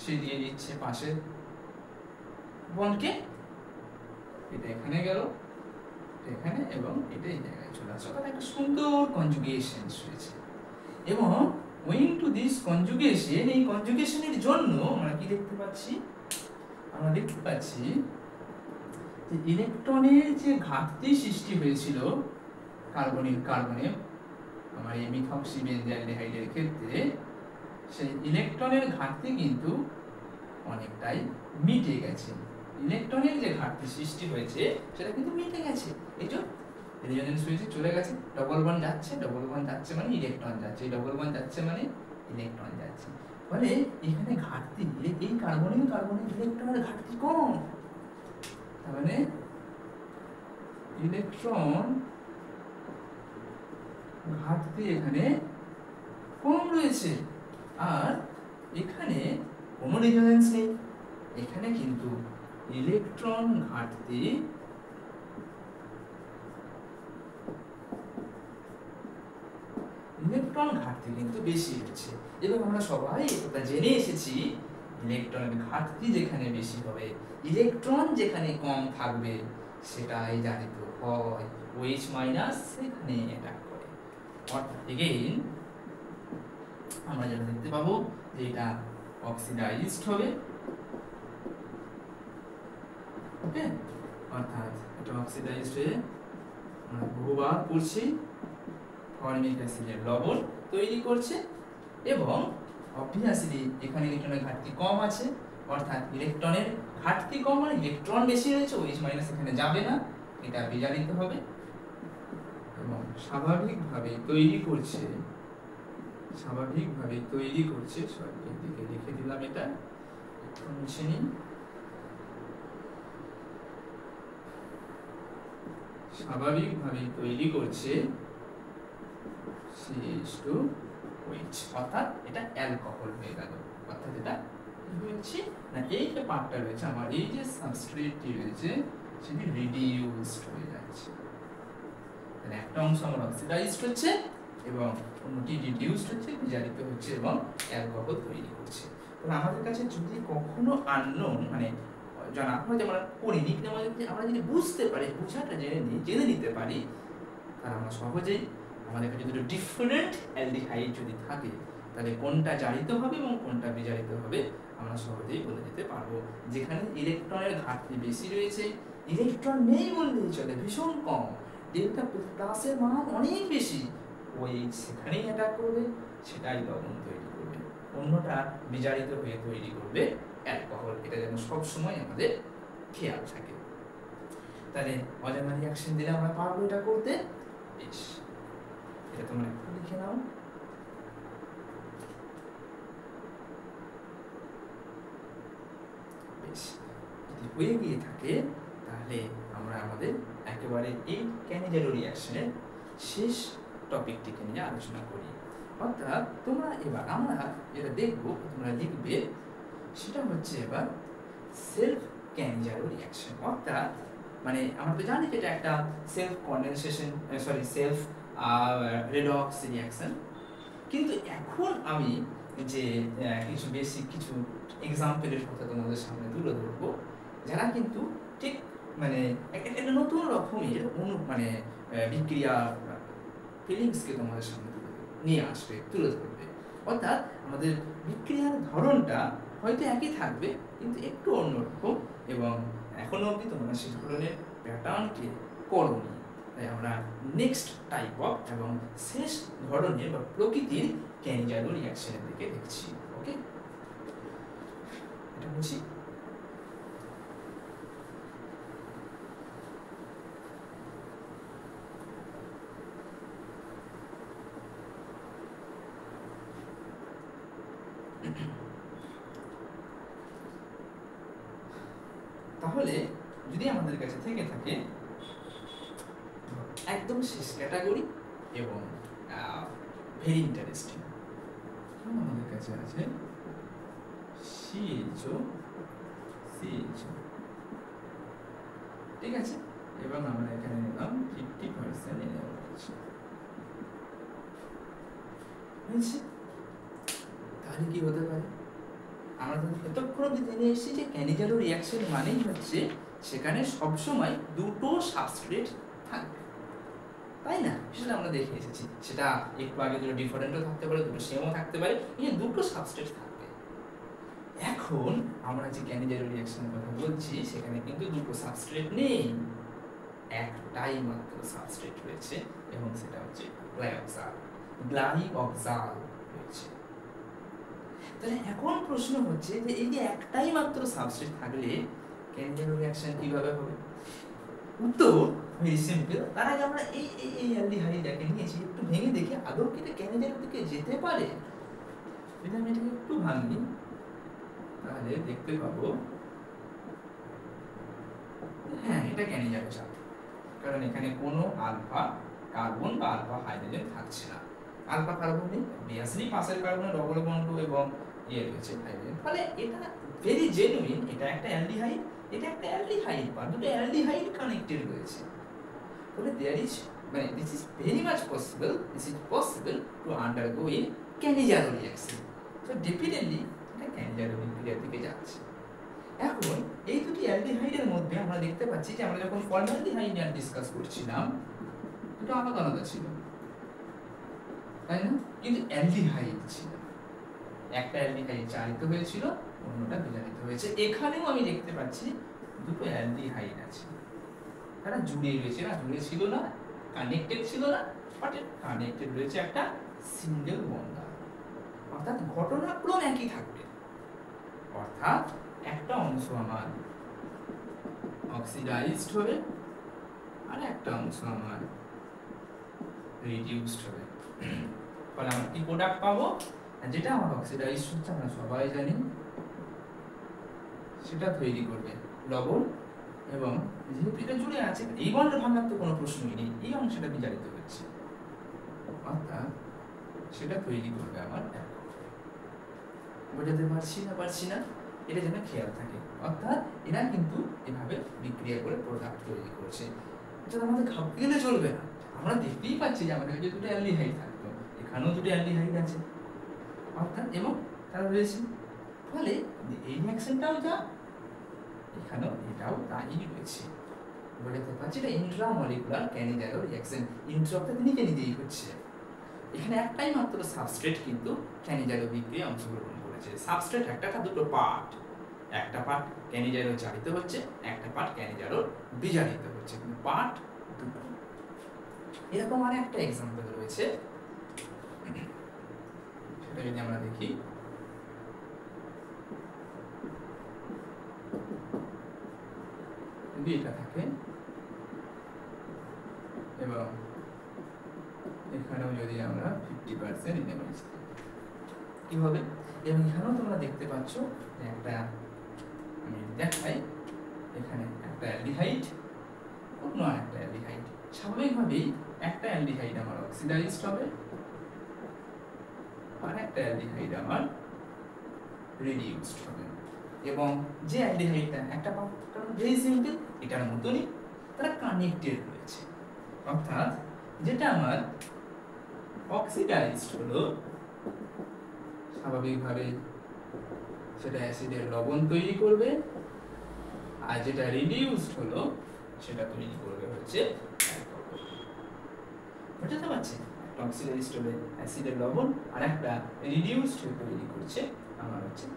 সে দিয়ে দিচ্ছে পাশের বন্ডকে, এটা এখানে গেল, এখানে, এবং এটা এই জায়গায় চলে আসছে, অর্থাৎ একটা সুন্দর কনজুগেশন রয়েছে। এবং ওয়িং টু দিস কনজুগেশন, এই কনজুগেশনের জন্য আমরা কি দেখতে পাচ্ছি, আমরা দেখতে পাচ্ছি যে ইলেকট্রনের যে ঘাটতি সৃষ্টি হয়েছিল কার্বনে আমার এই মিথক্সি বেনজাইলডিহাইডের ক্ষেত্রে, সেই ইলেকট্রনের ঘাটতি কিন্তু অনেকটাই মিটে গেছে। ইলেকট্রনের যে ঘাটতি সৃষ্টি হয়েছে সেটা কিন্তু মিটে গেছে। এই যে রেজোনেন্স হয়েছে, চলে গেছে, ডবল বন্ড যাচ্ছে, ডবল বন্ড যাচ্ছে মানে ইলেকট্রন যাচ্ছে, ডবল বন্ড যাচ্ছে মানে ইলেকট্রন যাচ্ছে। ফলে এখানে ঘাটতি, এই কার্বনে ইলেকট্রনের ঘাটতি কম, তার মানে ইলেকট্রন ঘাটতি এখানে কম রয়েছে। আর এখানে কোনো রেজোনেন্স নেই, এখানে কিন্তু ইলেকট্রন ঘাটতি কিন্তু বেশি হচ্ছে। এবং আমরা সবাই এটা জেনে এসেছি, ইলেকট্রনের ঘাটতি যেখানে বেশি হবে, ইলেকট্রন যেখানে কম থাকবে, সেটাই জানিত হয় OH মাইনাস সেখানে অ্যাটাক করে। অর্থাৎ এগেইন আমরা যেটা দেখতে পাবো যে এটা অক্সিডাইজড হবে, ওকে, অর্থাৎ এটা অক্সিডাইজড হয়ে আমরা বহুবার পড়ছি ফরমিক অ্যাসিডের লবণ তৈরি করছে। এবং অবভিয়াসলি এখানে ইলেকট্রনের ঘাটতি কম আছে, অর্থাৎ ইলেকট্রনের ঘাটতি কম মানে ইলেকট্রন বেশি রয়েছে, OH মাইনাস এখানে যাবে না, এটা বিজারিত হবে এবং স্বাভাবিকভাবে তৈরি করছে, সরি এদিকে লিখে দিলাম, এটা একটু মুছে নিন, স্বাভাবিকভাবে তৈরি করছে CH2OH, অর্থাৎ এটা অ্যালকোহল হয়ে গেল। অর্থাৎ এটা হচ্ছে না, এই যে পার্টটা রয়েছে আমার, এই যে সাবস্ট্রেটটি রয়েছে সেটি রিডিউসড হয়ে যাচ্ছে, তাহলে একটা অংশ আমার অক্সিডাইজড হচ্ছে এবং অন্যটি রিডিউসড হচ্ছে, বিজারিত হচ্ছে এবং অ্যালকোহল তৈরি করছে। তাহলে আমাদের কাছে যদি কখনো আননোন মানে জানা হয়, যে আমরা পড়িনি কিন্তু আমরা যদি বুঝতে পারি, বোঝাটা জেনে নিতে পারি, তাহলে আমরা সহজেই আমাদের কাছে দুটো ডিফারেন্ট অ্যালডিহাইড যদি থাকে, তাহলে কোনটা জারিত হবে এবং কোনটা বিজারিত হবে আমরা সহজেই বলে দিতে পারবো। যেখানে ইলেকট্রনের ঘাটতি বেশি রয়েছে, ইলেকট্রন নেই বললেই চলে, ভীষণ কম, ডেল্টা প্লাসের মান অনেক বেশি, ওই সেখানেই অ্যাটাক করবে, সেটাই লবণ তৈরি করবে, অন্যটা বিজারিত হয়ে তৈরি করবে অ্যালকোহল। এটা যেন সবসময় আমাদের খেয়াল থাকে। তাহলে অজানা রিঅ্যাকশন দিলে আমরা পারবো এটা করতে। বেশ, এটা তোমরা একটু লিখে নাও। বেশ, যদি হয়ে গিয়ে থাকে তাহলে আমরা আমাদের একেবারে এই ক্যানিজারো রিঅ্যাকশনের শেষ টপিকটিকে নিয়ে আলোচনা করি। অর্থাৎ তোমরা এবার আমরা যেটা দেখবো, তোমরা লিখবে, সেটা হচ্ছে এবার সেলফ ক্যানিজারো রিঅ্যাকশন। অর্থাৎ মানে আমরা তো জানি যে এটা একটা self condensation, self redox reaction. কিন্তু এখন আমি যে কিছু বেসিক কিছু এক্সাম্পলের কথা তোমাদের সামনে তুলে ধরবো, যারা কিন্তু ঠিক মানে একটা নতুন রকমের মানে বিক্রিয়া ফিলিংসকে তোমাদের সামনে নিয়ে আসবে, তুলে ধরবে। অর্থাৎ আমাদের বিক্রিয়ার ধরনটা হয়তো একই থাকবে কিন্তু একটু অন্যরকম, এবং এখনো অবধি তোমরা সেই ধরনের প্যাটার্নকে করোনি। তাই আমরা নেক্সট টাইপ অফ এবং শেষ ধরনের বা প্রকৃতির ক্যানিজারো রিঅ্যাকশনের দিকে দেখছি। ওকে, এটা বুঝি। তাহলে যদি আমাদের কাছে থেকে থাকে একদম শেষ ক্যাটাগরি এবং ভেরি ইন্টারেস্টিং। আমাদের কাছে আছে CHO, ঠিক আছে, এবং আমরা এখানে নিলাম 50% এনেবল করছি। তাহলে কি হতে পারে? আমরা এতক্ষণ জেনে এসেছি যে ক্যানিজারো রিঅ্যাকশন মানেই হচ্ছে সেখানে সবসময় দুটো সাবস্ট্রেট থাকবে, তাই না? সেটা আমরা দেখে এসেছি। সেটা একটু আগে দুটো ডিফারেন্টও থাকতে পারে, দুটো সেমও থাকতে পারে, এই দুটো সাবস্ট্রেট থাকবে। এখন আমরা যে ক্যানিজারো রিঅ্যাকশনের কথা বলছি সেখানে কিন্তু দুটো সাবস্ট্রেট নেই, একটাই মাত্র সাবস্ট্রেট রয়েছে এবং সেটা হচ্ছে গ্লাইঅক্সাল রয়েছে। তাহলে এখন প্রশ্ন হচ্ছে যে এই যে একটাই মাত্র সাবস্ট্রেট থাকলে ক্যানিজারো রিঅ্যাকশন কিভাবে হবে? উত্তর ভেরি সিম্পল। তার আগে আমরা এই অ্যালডিহাইডটাকে নিয়েছি, একটু ভেঙে দেখি আদৌ কি এটা ক্যানিজারোর দিকে যেতে পারে। যদি আমি এটাকে একটু ভাঙি তাহলে দেখতে পাবো হ্যাঁ, এটা ক্যানিজারো যাবে, কারণ এখানে কোনো আলফা কার্বন বা আলফা হাইড্রোজেন থাকছে না। আলফা কার্বন নেই, অবভিয়াসলি পাশের কার্বনে ডবল বন্ড এবং রয়েছে হাইড্রোজেন, ফলে এটা ভেরি জেনুইন। এটা একটা অ্যালডিহাইড, এটা একটা অ্যালডিহাইড, বা দুটো অ্যালডিহাইড কানেক্টেড রয়েছে। ফলে দেয়ার ইজ মানে this is very much possible, this is possible to undergo A Cannizzaro reaction. So definitely এটা ক্যানিজারো বিক্রিয়ার দিকে যাচ্ছে। এখন এই দুটি অ্যালডিহাইডের মধ্যে আমরা দেখতে পাচ্ছি যে আমরা যখন ফর্মালডিহাইড নিয়ে ডিসকাস করছিলাম দুটো আলাদা আলাদা ছিল, তাই না? কিন্তু অ্যালডিহাইড ছিল, একটা অ্যালডিহাইড চালিত হয়েছিল, অন্যটা বিজারিত হয়েছে। এখানেও আমি দেখতে পাচ্ছি দুটো অ্যালডিহাইড আছে, তারা জুড়ে রয়েছে না, জুড়ে ছিল না, কানেক্টেড ছিল না, বাট কানেক্টেড রয়েছে একটা সিঙ্গেল বন্ড, অর্থাৎ ঘটনাক্রম একই থাকবে। অর্থাৎ একটা অংশ আমার অক্সিডাইজড হবে আর একটা অংশ আমার রিডিউসড হবে। ফলে আমরা কি প্রোডাক্ট পাবো? যেটা আমার অক্সিডাইজড হচ্ছে আমরা সবাই জানি, সেটা তৈরি করবে লবণ, এবং যেহেতু এটা জুড়ে আছে এই বন্ডের ভাঙার তো কোনো প্রশ্নই নেই, এই অংশটা বিজারিত হচ্ছে, অর্থাৎ সেটা তৈরি করবে আমার অ্যালকোহল। বোঝাতে পারছি না? এটা যেন খেয়াল থাকে। অর্থাৎ এরা কিন্তু এভাবে বিক্রিয়া করে প্রোডাক্ট তৈরি করছে। এটা আমাদের ভাবতে গেলে চলবে না, আমরা দেখতেই পাচ্ছি যে আমাদের কাছে দুটো অ্যালডিহাইড থাকতো, এখানেও দুটো অ্যালডিহাইড আছে, অর্থাৎ এবং তারা রয়েছে। ফলে এই রিঅ্যাকশনটাও যা, এখানেও এটাও তাই রয়েছে। বোঝাতে পারছি এটা ইন্ট্রামলিকুলার ক্যানিজারো রিঅ্যাকশন। ইন্ট্রা অর্থাৎ নিজে নিজেই হচ্ছে। এখানে একটাই মাত্র সাবস্ট্রেট কিন্তু ক্যানিজারো বিক্রিয়ায় অংশগ্রহণ করেছে। সাবস্ট্রেট একটা দুটো পার্ট, একটা পার্ট ক্যানিজারো জারিত হচ্ছে, একটা পার্ট ক্যানিজারো বিজারিত হচ্ছে, কিন্তু পার্ট দুটো। এরকম আর একটা এক্সাম্পল রয়েছে, সেটা যদি আমরা দেখি, যদি এটা থাকে এবং এখানেও যদি আমরা 50% এনেবল কি হবে? এবং এখানেও তোমরা দেখতে পাচ্ছ যে একটা, আমি দেখাই, এখানে একটা অ্যালডিহাইড, অন্য একটা অ্যালডিহাইড। স্বাভাবিকভাবেই একটা অ্যালডিহাইড আমার অক্সিডাইজড হবে আর একটা অ্যালডিহাইড আমার রিডিউসড হবে। এবং যে অ্যালডিহাইডটা একটা কারণ ভেরি সিম্পল, এটার মতনই তারা কানেক্টেড রয়েছে। অর্থাৎ যেটা আমার অক্সিডাইজড হলো স্বাভাবিকভাবে সেটা অ্যাসিডের লবণ তৈরি করবে, আর যেটা রিডিউসড হলো সেটা তৈরি করবে হচ্ছে অ্যালকোহল। বুঝতে পারছেন? একটা অক্সিডাইজড হলে অ্যাসিডের লবণ, আর একটা রিডিউসড হয়ে তৈরি করছে আমার হচ্ছে।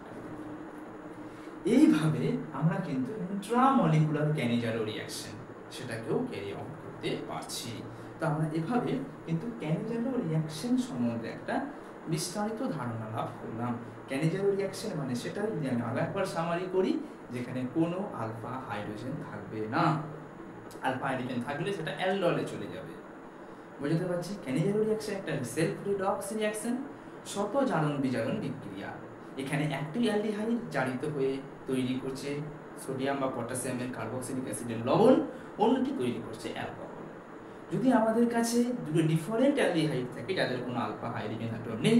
এইভাবে আমরা কিন্তু ইন্ট্রামলিকুলার ক্যানিজারো রিঅ্যাকশন সেটাকেও ক্যারি অন করতে পারছি। তো আমরা এভাবে কিন্তু ক্যানিজারো রিঅ্যাকশন সম্বন্ধে একটা বিস্তারিত ধারণা লাভ করলাম। ক্যানিজারো রিঅ্যাকশন মানে সেটা যদি আমি আরেকবার সামারি করি, যেখানে কোনো আলফা হাইড্রোজেন থাকবে না। আলফা হাইড্রোজেন থাকলে সেটা অ্যালডলে চলে যাবে। বুঝতে পারছি? ক্যানিজারো রিঅ্যাকশন একটা সেলফ রিডক্স রিঅ্যাকশন, শত জারণ বিজারণ বিক্রিয়া। এখানে একটি অ্যালডিহাইড জারিত হয়ে তৈরি করছে সোডিয়াম বা পটাশিয়ামের কার্বক্সিলিক অ্যাসিডের লবণ, অন্যটি তৈরি করছে অ্যালকোহল। যদি আমাদের কাছে দুটো ডিফারেন্ট অ্যালডিহাইড থাকে যাদের কোনো আলফা হাইড্রোজেন অ্যাটম নেই,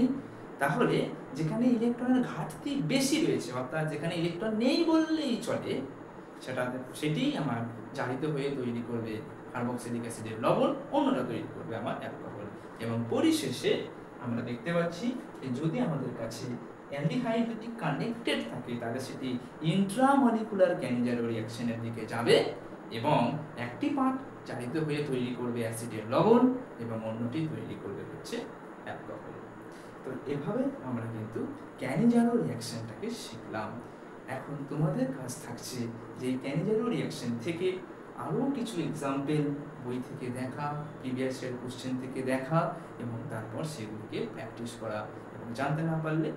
তাহলে যেখানে ইলেকট্রনের ঘাটতি বেশি রয়েছে, অর্থাৎ যেখানে ইলেকট্রন নেই বললেই চলে, সেটি আমার জারিত হয়ে তৈরি করবে কার্বক্সিলিক অ্যাসিডের লবণ, অন্যটা তৈরি করবে আমার অ্যালকোহল। এবং পরিশেষে আমরা দেখতে পাচ্ছি যে যদি আমাদের কাছে অ্যালডিহাইড দুটি কানেক্টেড থাকে, তাহলে সেটি ইন্ট্রামলিকুলার ক্যানিজারো রিঅ্যাকশনের দিকে যাবে এবং একটি পার্ট জারিত হয়ে তৈরি করবে অ্যাসিডের লবণ এবং অন্যটি তৈরি করবে হচ্ছে অ্যালকোহল। তো এভাবে আমরা কিন্তু ক্যানিজারো রিঅ্যাকশনটাকে শিখলাম। এখন তোমাদের কাজ থাকছে যে ক্যানিজারো রিঅ্যাকশন থেকে আরও কিছু এক্সাম্পল বই থেকে দেখা, প্রিভিয়াস ইয়ার কোশ্চেন থেকে দেখা এবং তারপর সেগুলিকে প্র্যাকটিস করা, এবং জানতে না পারলে,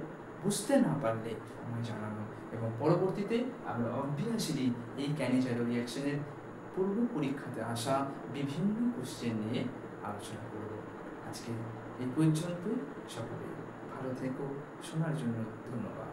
বুঝতে না পারলে আমায় জানানো, এবং পরবর্তীতে আমরা অবভিয়াসলি এই ক্যানিজারো রিঅ্যাকশনের পূর্ব পরীক্ষাতে আসা বিভিন্ন কোশ্চেন নিয়ে আলোচনা করব। আজকে এই পর্যন্ত, সকলে ভালো থেকো, শোনার জন্য ধন্যবাদ।